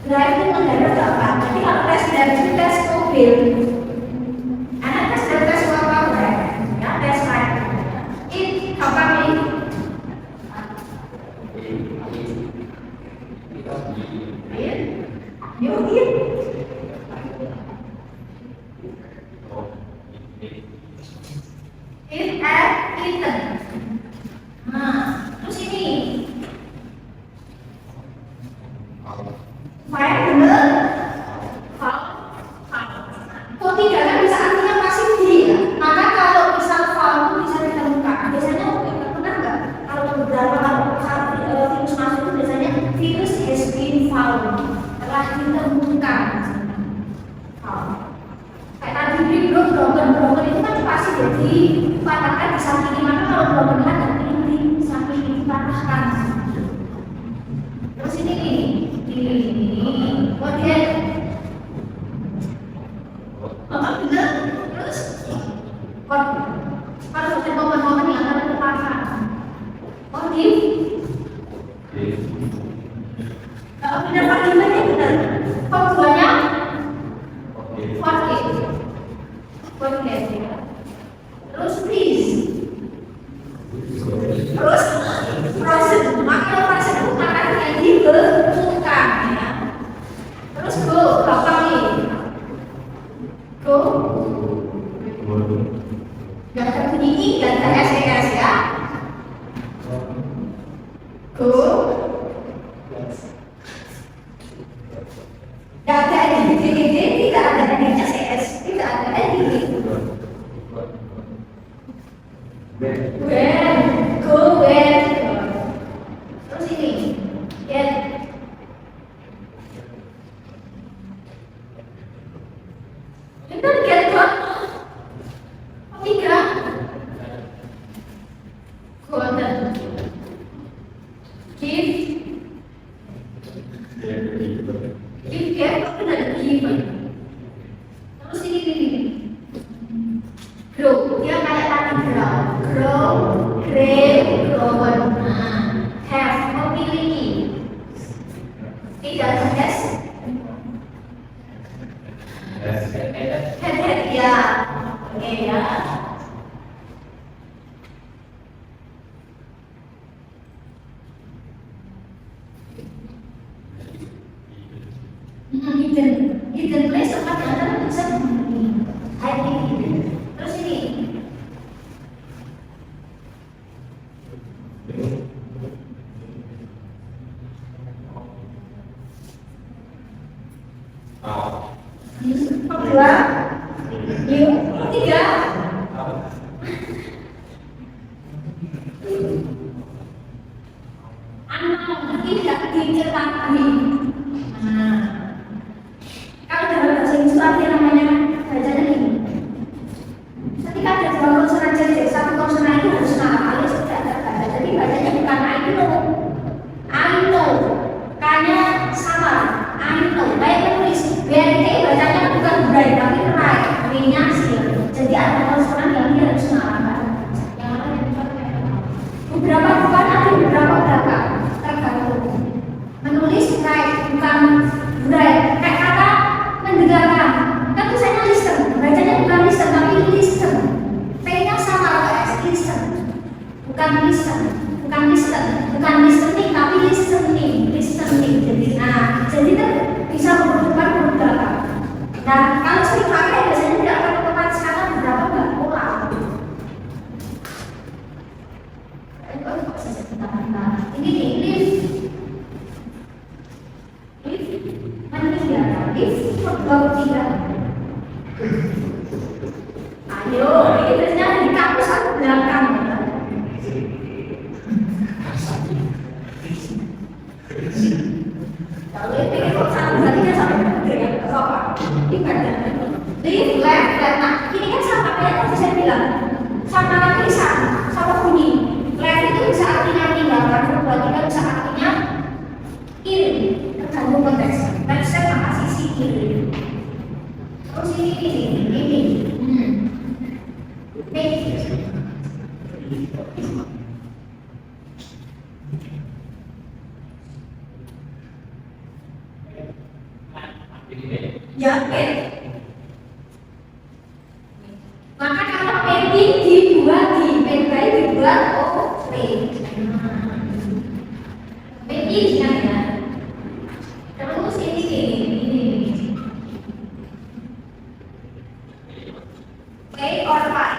Drive itu mendadak gampang. Jadi kalau tes dari itu tes mobil, anak tes dari tes apa ya tes drive. Ini gampang nih. Yuk. Eaten. Nah, terus ini. File bener. Kok tidak kan bisa artinya pasif dia. Maka kalau misal file itu bisa ditemukan. Biasanya pernah nggak? Kalau beberapa virus masuk itu biasanya virus has diberi broken itu kan pasti jadi patahkan di samping ini, maka kalau broken kan nanti di samping ini patahkan. Terus ini kemudian benar, terus kalau ada momen-momen yang akan terpatah, benar Pak gimana benar? Pembuatnya forgive. Terus please. Terus proses, maka proses itu akan jadi berbukan ya. Terus go, apa nih? Go. Gak terbunyi, gak ada SES ya. Go. Gak ada EDD, tidak ada SES, tidak ada EDD. When. Terus ini, get. Benar get kok? Tiga. Golden. Give. Get benar given. Terus ini. Grow, dia kayak tadi grow, grower. Have, memiliki. Tidak has. Had ya. Oke ya. Hidden place tempat yang anda bisa hiding. Terus ini. Kedua, tiga. Anak tidak diketahui. Kalau dalam bahasa Inggris itu artinya namanya bacanya ini. Ketika ada dua konsonan jadi satu konsonan itu harus nama alias tidak terbaca. Jadi bacanya bukan I know. K-nya sama. I know. Baik menulis BRT bacanya bukan bright tapi right. B-nya sih. Jadi ada konsonan yang dia harus mengalahkan. Yang lain beberapa bukan ada beberapa tergantung. Menulis right bukan bright. Kayak kata mendengarkan. Kan tulisannya listen. Bacanya bukan listen tapi listen. P-nya sama S. Listen. Bukan listen. Bukan listening tapi listening. Jadi kan bisa berubah beberapa. Nah, kalau sering pakai biasanya tidak akan otomatis karena beberapa nggak ulang. Ini lift. Meninggalkan lift kedua ketiga. Ayo, ini biasanya di kampus aku belakang. Kalau ini pengen kok satu berarti kan sampai dengan apa? Ibadah. Lift left. Nah, ini kan sama kayak tadi saya bilang. Sama tulisan, sama bunyi. Left itu bisa artinya tinggalkan, kedua tiga bisa artinya kiri. Tergantung konteks. Left step sama sisi kiri. Terus ini. Ya, maka kalau pending dibuat pending kan ya. Terus ini. Pay or pay.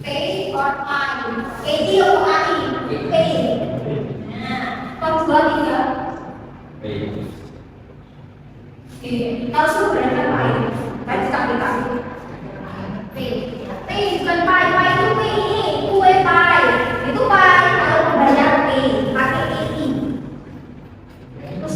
Pay or pay. Pay. Nah, kalau dua tiga. Kalau suruh berapa pay? Pay dikali. Pay bukan pay itu kue pay. Itu pay kalau membayar pay pakai ini. Terus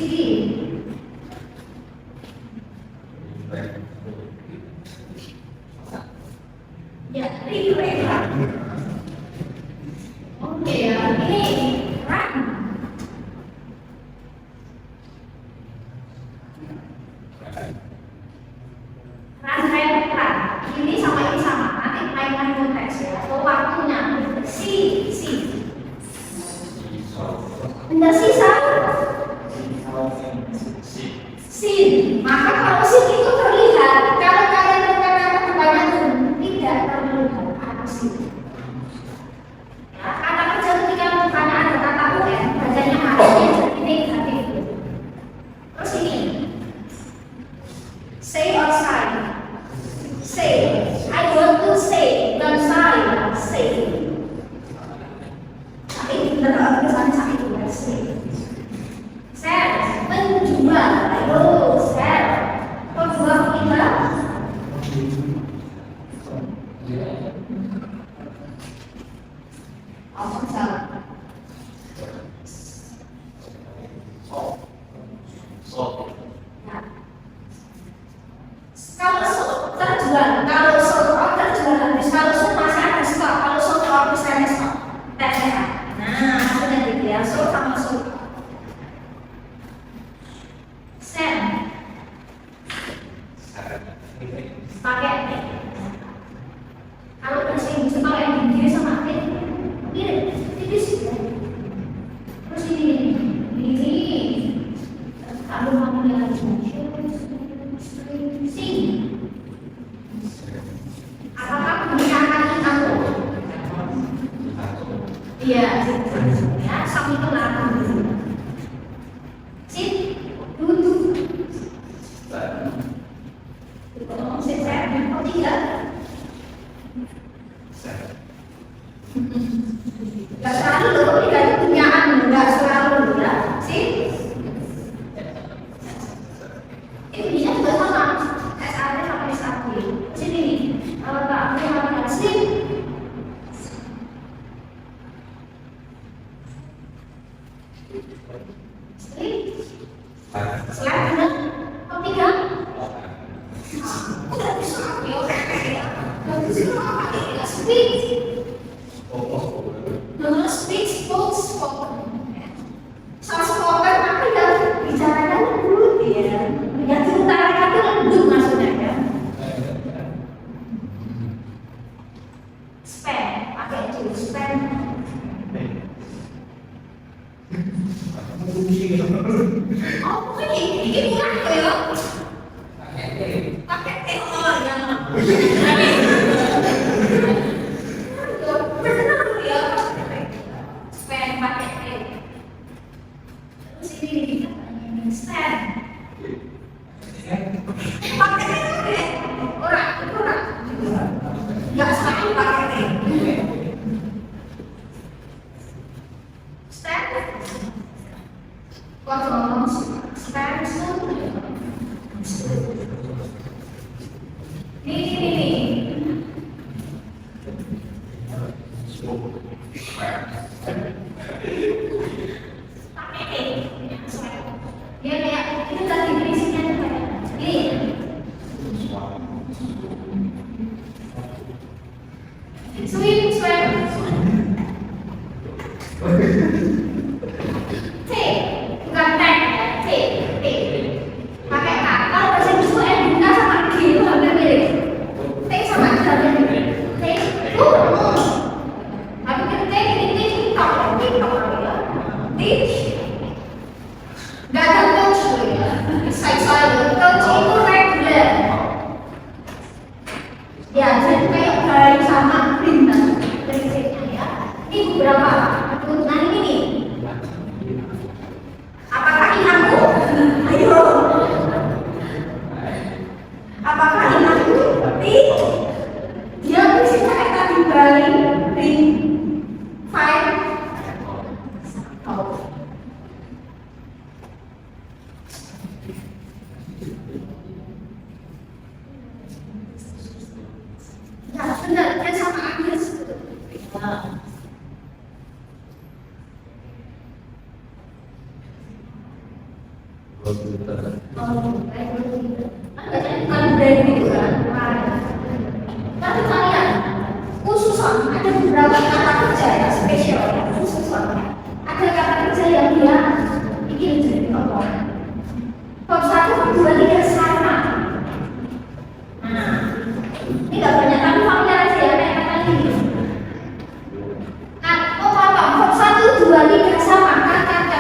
CD. Ya, reflect. Oke ya, ini run. Run kayak run. Ini sama nanti lain konteks ya. So waktunya si. Benda sisa. Sin. Maka kalau sin itu terlihat, kalau kalian berkata kebanyakan tidak terlihat apa sin. Ya, kata kerja ketika bukan ada kata UN, bacanya harusnya jadi negatif. Terus ini, say or sign. Say, I want to say, bukan say. Tapi benar kesannya sakit juga say. Sell, menjual, ayo sell. Kau jual kita? Apa salah? Nah. Kalau terjual, kalau terjual habis, kalau masih ada stok, kalau habis ada stok, TSH. Nah, sudah gitu ya, sama Sen pakai T. Kalau bahasa Inggris pakai gini sama T, ini tipis ya. Terus ini kalau mau lagi sing. Apakah menggunakan aku? Iya, ya sama itu lagu. Sit, duduk. Oh tidak. Gak selalu loh, tidak itu punyaan, gak selalu ya. Sih? Ini bisa juga sama. SAD sama SAD. Sini nih, kalau tak punya sih. Selain benar, kau tiga. Udah bisa ya, nggak bisa nggak speech. Nomor speech, spoken. Soal spoken apa ya? Bicarakan dulu ya. Yang diutarakan itu lembut maksudnya ya. Spend, pakai itu spend. Oh, ini kurang ya. Pakai teh yang benar ya. Spend pakai teh. Terus ini spend. Pakai teh. Kurang. Nggak selalu pakai teh. Spend. Kalau spend Nih. Ya kayak itu tadi prinsipnya ini. Swim. T, bukan tank ya, T. Pakai K. Kalau bahasa Inggris itu buka sama G itu hampir mirip. T sama G hampir mirip. T itu, tapi kan T ini TikTok ya. T, nggak ada coach ya. Saya coach itu regular. Ya, jadi kayak bayi sama bintang prinsipnya ya. Ini beberapa. Nah ini nih. Apakah inangku? Ayo. Apakah inangku? Dia prinsipnya kayak tadi bayi, ring, file. Oh. Ya benar, kan sama Agnes. komputer. Oh, kayak gitu. Kan biasanya bukan brand gitu kan. Tapi kalian khususan ada beberapa kata kerja yang spesial ya, khususan ada kata kerja yang dia bikin jadi contoh. Bab 1, bab 2, 3 sama. Nah, ini nggak banyak tapi familiar aja ya kayak kata ini. Nah, bab 1, 2, 3 sama.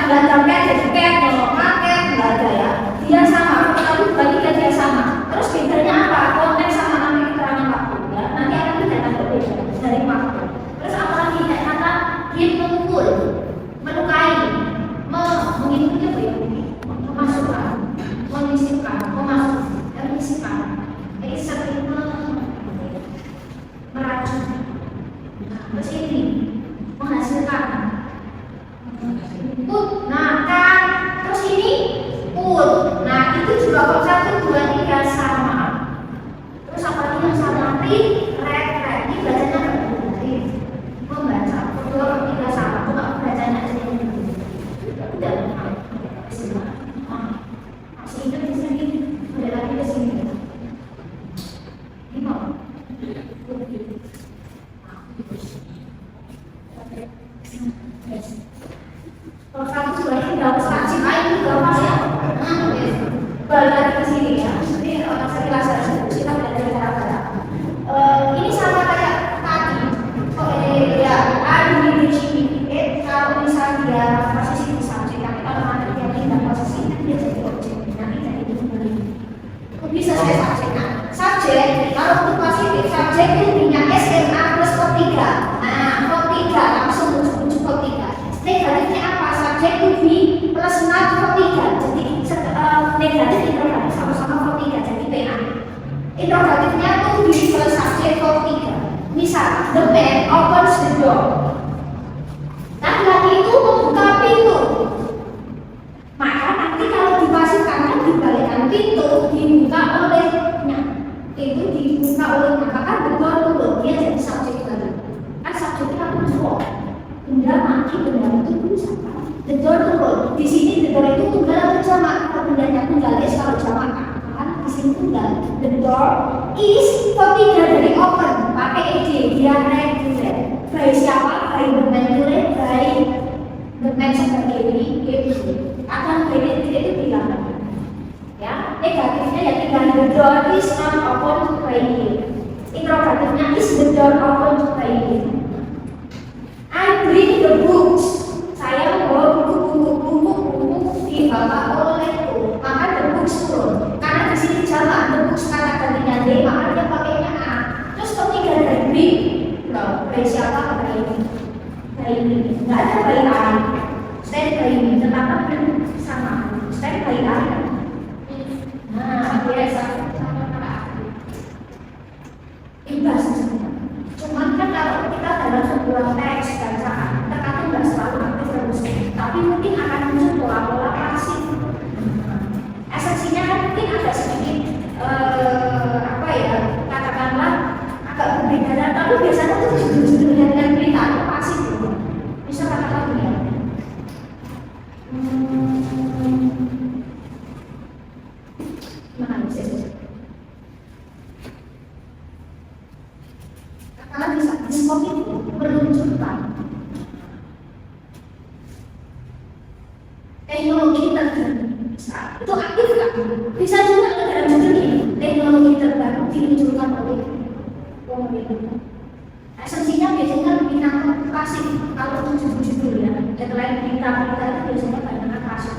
Kata belajar jadi kalau pakai belajar ya, dia sama. Bab 1, 2, 3 dia sama. Terus bedanya apa? Konteks sama nanti keterangan waktu ya. Nanti akan kita berbeda dari waktu. Terus apalagi kayak kata dia memukul, melukai, mengikuti apa ya? Memasukkan, menyisipkan, menyisipkan. Ini seperti meracun. Terus ini menghasilkan. Put, nah kan, terus ini put. Nah itu juga bab 1, 2, 3 sama. Terus apalagi yang sama read. Ini bacanya berarti membaca. Kedua bab 3 sama. Cuma bacanya aja yang udah. Masih itu di sini. Udah lagi ke sini. Ini mau. Kalau kamu sebenarnya nggak usah cipai juga mas ya. Balik lagi ke sini ya. Ini orang saya jelaskan kita belajar cara-cara. Ini sama kayak tadi. Oh ya, ada di sini. Kalau misalnya dia posisi di subjek, tapi kalau nanti dia tidak posisi, dia jadi objek. Nanti jadi kembali. Bisa saya subjek. Subjek kalau untuk positif subjek intinya SMA plus kop 3. Nah, kop 3 langsung ujuk kop 3. Negatifnya apa? Subjek to be plus 6 kop 3. Jadi negatif interrogatif sama-sama kop 3 jadi PA. Interrogatifnya to be plus subjek kop 3. Misal, the man opens the door. Laki-laki itu membuka pintu. Maka nanti kalau dipasifkan kan dibalikkan pintu dibuka olehnya. Itu dibuka olehnya. Maka betul turun dia jadi subjek baru. Kan subjeknya kan cowok. Benda mati, benda itu bisa kan? The door turun. Di sini the door itu tunggal atau jamak. Kalau bendanya tunggal is kalau jamak kan di sini tunggal. The door is ketiga dari open. Pakai ed dia regular. By siapa? By the man, by the man sebagai ini. Akan by itu bilang. Ya, negatifnya ya tinggal the door is not open by it. Interrogatifnya is the door open by it. I bring the books. Saya membawa buku dibawa olehku. Maka the books turun. Karena di sini jamak the books kata gantinya D, maka dia pakainya A. Terus ketiga dari bring, bayi siapa? Bayi ini. Nggak ada bayi A. Stand bayi ini, tetapi sama. Stand bayi A. Nah, biasa sama imbas sebenarnya. Cuman kan kalau kita dalam sebuah teks bacaan, terkadang nggak selalu aktif terus, tapi mungkin akan muncul pola-pola pasif. Esensinya kan mungkin agak sedikit apa ya, katakanlah agak berbeda, tapi biasanya itu judul-judulnya dengan berita itu pasif gitu. Bisa katakan ya. Mana bisa? Karena bisa diskop itu menunjukkan teknologi terbaru. Itu aktif kan? Bisa juga dalam judul ini teknologi terbaru diluncurkan oleh pemerintah. Esensinya biasanya lebih nangkep pasif kalau untuk judul ya. Headline berita-berita itu biasanya banyak pasif.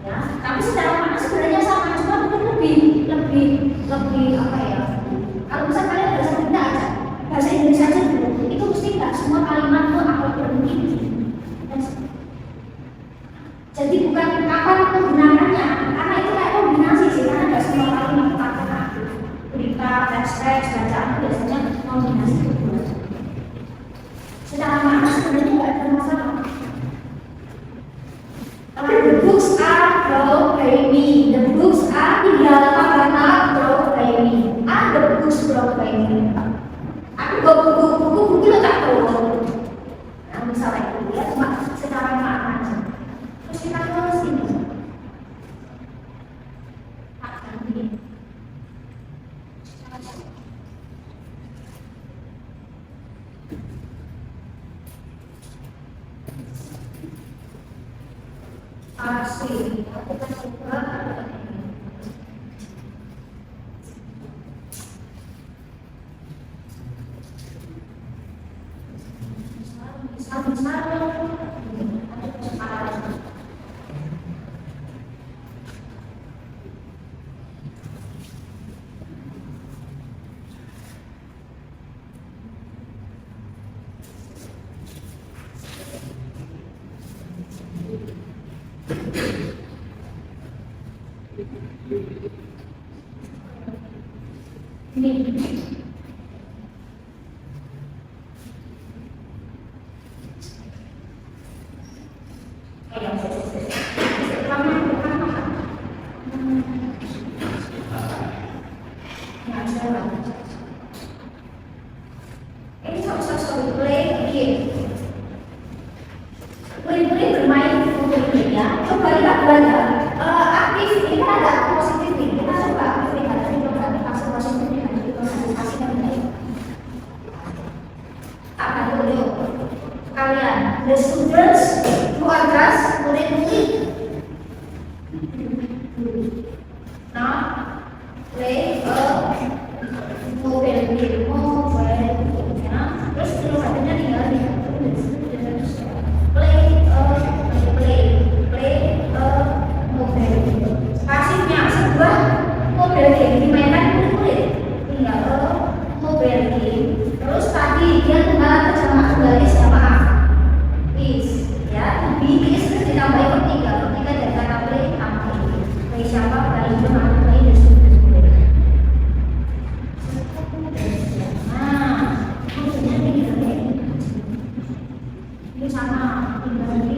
Ya, tapi secara makna sebenarnya sama, cuma mungkin lebih apa ya? Kalau misalnya kalian bahasa Indonesia aja, bahasa Indonesia aja dulu, itu mesti nggak semua kalimat itu akan berbentuk. Jadi bukan kapan menggunakannya, karena itu kayak kombinasi sih, karena nggak semua kalimat kata berita, teks, bacaan biasanya kombinasi kedua. Secara makna sebenarnya nggak ada masalah. Tapi the books are brought by me. The books are tinggal karena brought by me. Ada books brought by me. Aku bawa buku lo tak tahu. Nah misalnya itu ya cuma secara makna. Terus kita terus ini. Asik. Aku kan suka. Misal, ini. Ini sorry, play game. Boleh bermain game ya. Coba lihat belajar. Aktif ini kan ada positif nih. Kita coba aktifkan. Jadi coba dipaksa positif nih. Jadi kita kasih kan baik. Apa dulu? Kalian, the students who are just murid-murid. Now, play a mobile game. Terus tulisannya tinggal di play pasifnya sebuah mobile game dimainkan kulit tinggal mobile game. Terus tadi dia tunggal sama kembali sama is ya bis terus ditambahin ketiga dari kata play tambah play siapa play itu nama play dan sebagainya. Nah maksudnya ini sama tinggal di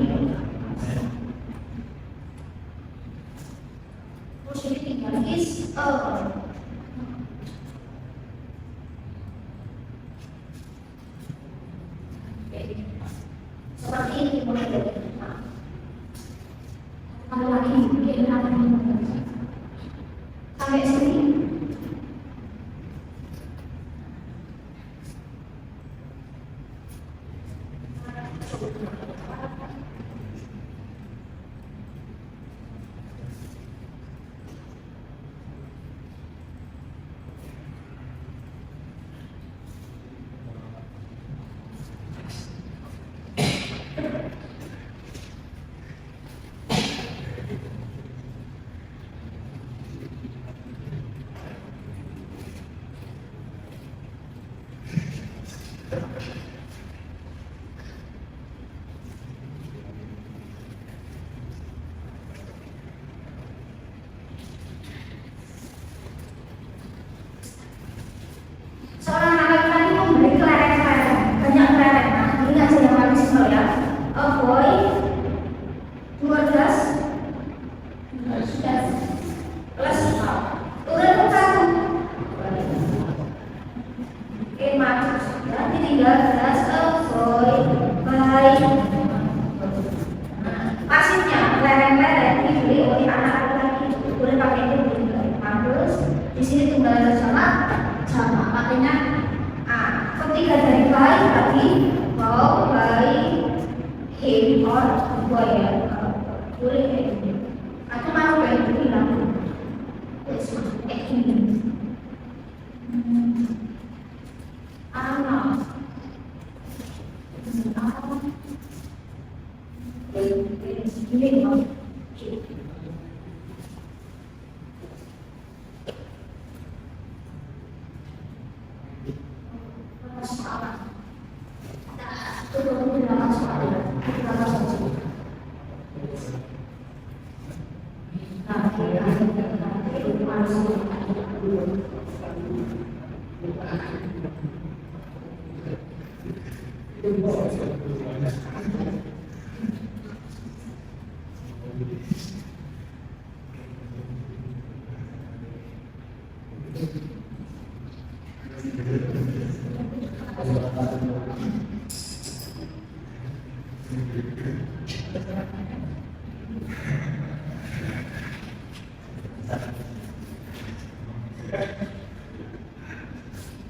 terus ini tinggal is seperti ini mulai dari kalau lagi mungkin sampai sini. Seorang anak laki memberi kelereng-kelereng, banyak kelereng. Nah, ini aja yang paling simpel ya. A boy, 12 plus turun ke 1 maju ya, tinggal jelas a boy by. Pasifnya kelereng-kelereng dibeli oleh anak laki, boleh pakai itu boleh. Terus di sini tunggal sama makanya ketiga dari baik tadi mau baik him or boy ya boleh kayak gini atau mau kayak gini lah kayak gini anak ini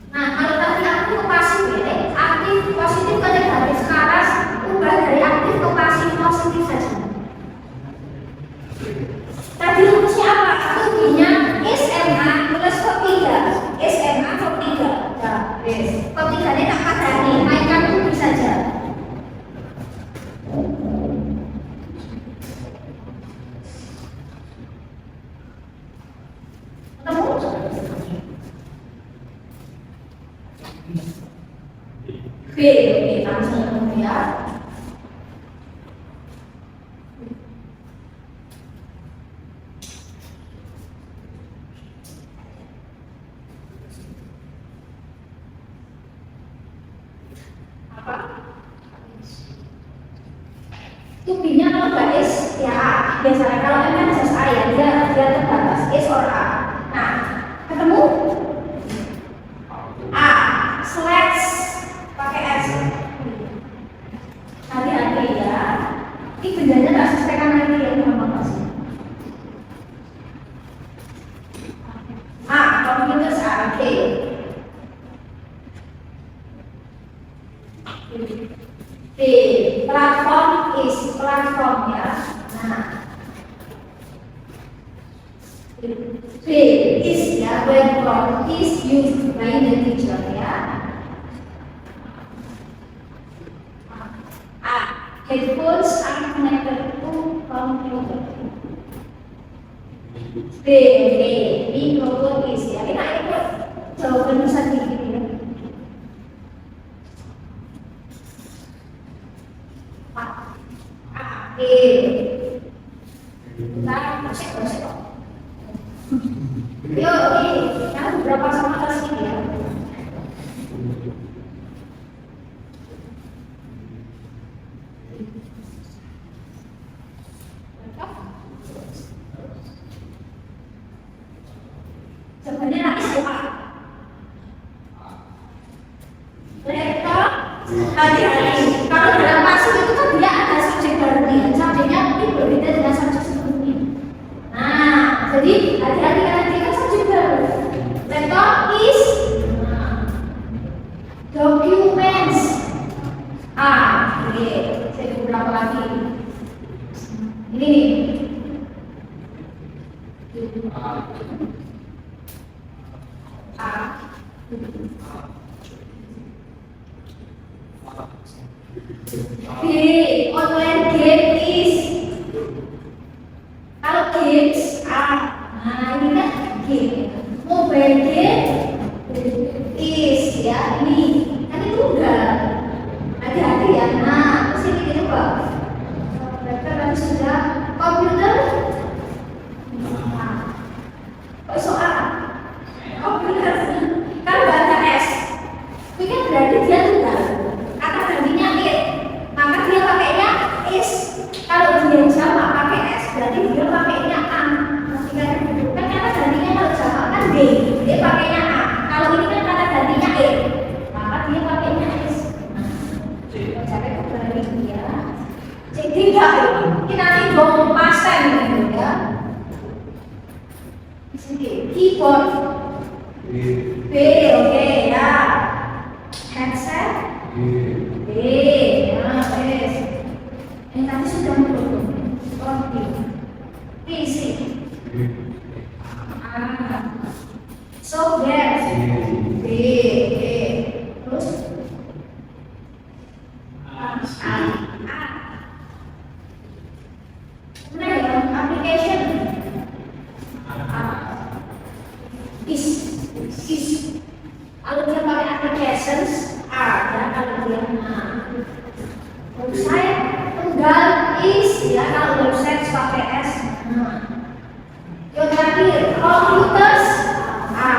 Nah, kalau tadi aktif ke pasif ya, aktif positif ke negatif. Sekarang ubah dari aktif ke pasif positif saja. B, oke, langsung ketemu ya. Apa? Itu B-nya kalau nggak is, ya A. Biasanya kalau M kan just A ya, dia terbatas is or A. Nah, ketemu A, slash pakai S. Hati-hati ya. Ini bendanya nggak sesuai kanan kiri ya, gampang pasti. A, computers A, oke. B, platform is platform ya. Nah, B is ya, when from is used by the teacher ya. A, headphones are connected to computer. B, microphone is ya. Ini itu jawaban bisa dikit ya. Yuk, ini kan berapa sama atas ini ya? Sebenarnya nanti siapa? Mereka hati-hati. Kalau dalam pasif itu kan dia ada subjek barunya. Subjeknya ini berbeda dengan subjek sebelumnya. Nah, jadi hati-hati karena dia kan subjek baru. Laptop is documents. Oke. Saya beberapa lagi. Ini nih. B, online game is. Kalau games nah ini kan game. Mobile game is ya, ini kan itu enggak. Hati-hati ya. Nah, terus ini gitu Pak. Mereka tadi sudah komputer. Oh, soal komputer. Kalau baca S, itu kan berarti dia tunggal. Kata gantinya it, maka dia pakainya is. Kalau dia Java pakai S, berarti dia pakainya A. Masih kan kata gantinya kalau Java kan D, dia pakainya A. Kalau ini kan kata gantinya it, maka dia pakainya is. Sampai kembali dia. C3 ini nanti dong pasen gitu ya. Di sini keyboard. B, oke ya. Headset. B, ya, yes. Yang tadi sudah belum. Oke. PC. Software. B, terus kemudian application. Is. Kalau dia pakai applications, ya kalau dia website tunggal is ya, kalau website pakai S. Yang terakhir computers ya.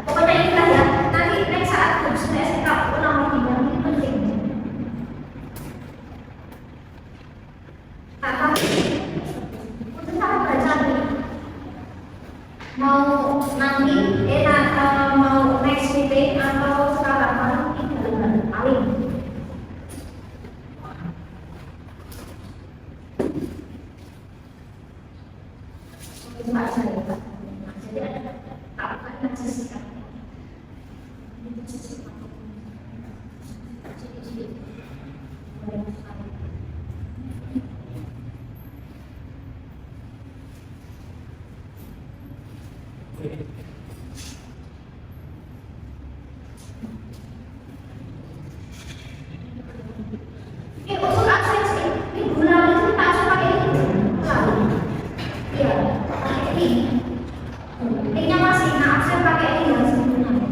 Pokoknya inilah ya. Nanti next saat sudah SK nama bidang ini penting. Untuk baca nih. Mau nanti mau next meeting atau sekarang malam ini dalam paling Pak saya Pak. Jadi ada apa yang sesi ini untuk absensi, ini bulan itu tak pakai ini. Iya, pakai ini. Ini masih, nah absen pakai ini ya sebenarnya.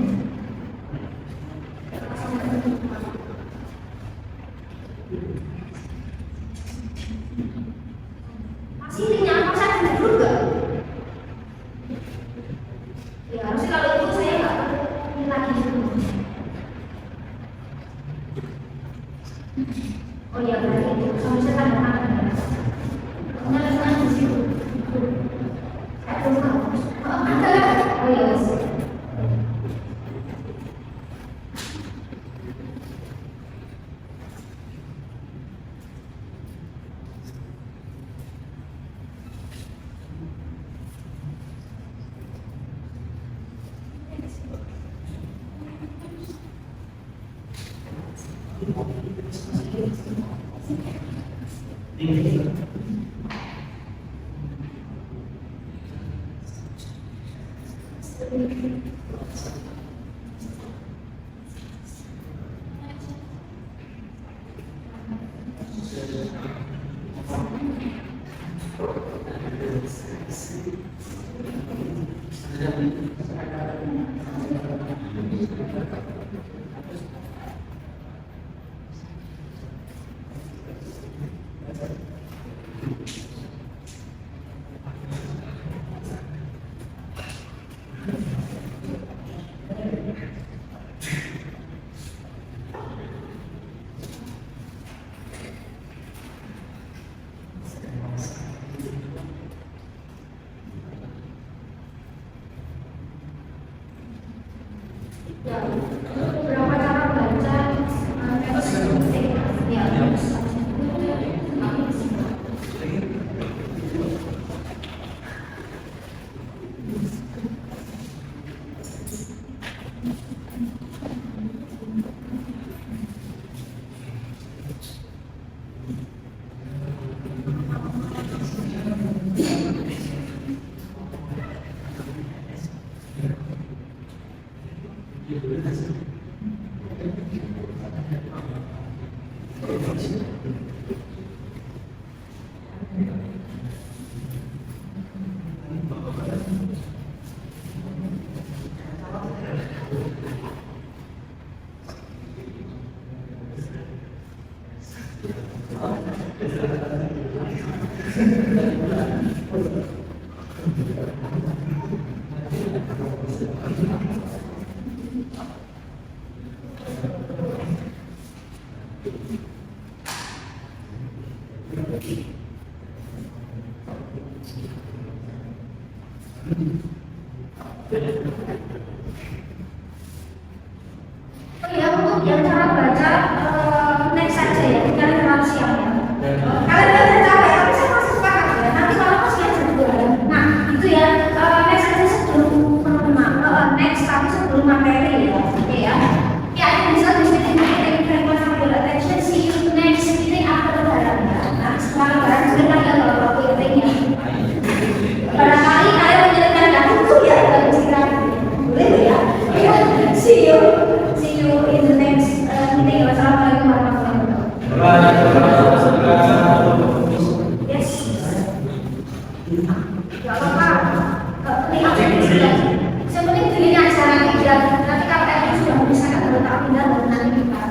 Ya, beberapa cara baca teks penting. Ya, oh ya, untuk yang cara baca next saja ya, jangan terlalu siang ya. Kalian udah capek, tapi saya masih sepakat ya. Nanti malam masih ada juga ya. Nah, itu ya, next saja sebelum next tapi sebelum materi ya, oke ya. Ya, yang bisa di sini meeting frequent sambil attention, see you next meeting after lebaran ya. Nah, setelah lebaran sebentar ya kalau aku meetingnya. Barangkali kalian menjadikan aku tuh ya, dan istirahat. Boleh ya? See you in the next meeting. Wassalamualaikum warahmatullahi wabarakatuh. Yes. Gak apa-apa. Ini aja ya. Sebenarnya gini acara ya. Nanti KPR sudah bisa kalau tak pindah dan nanti kita.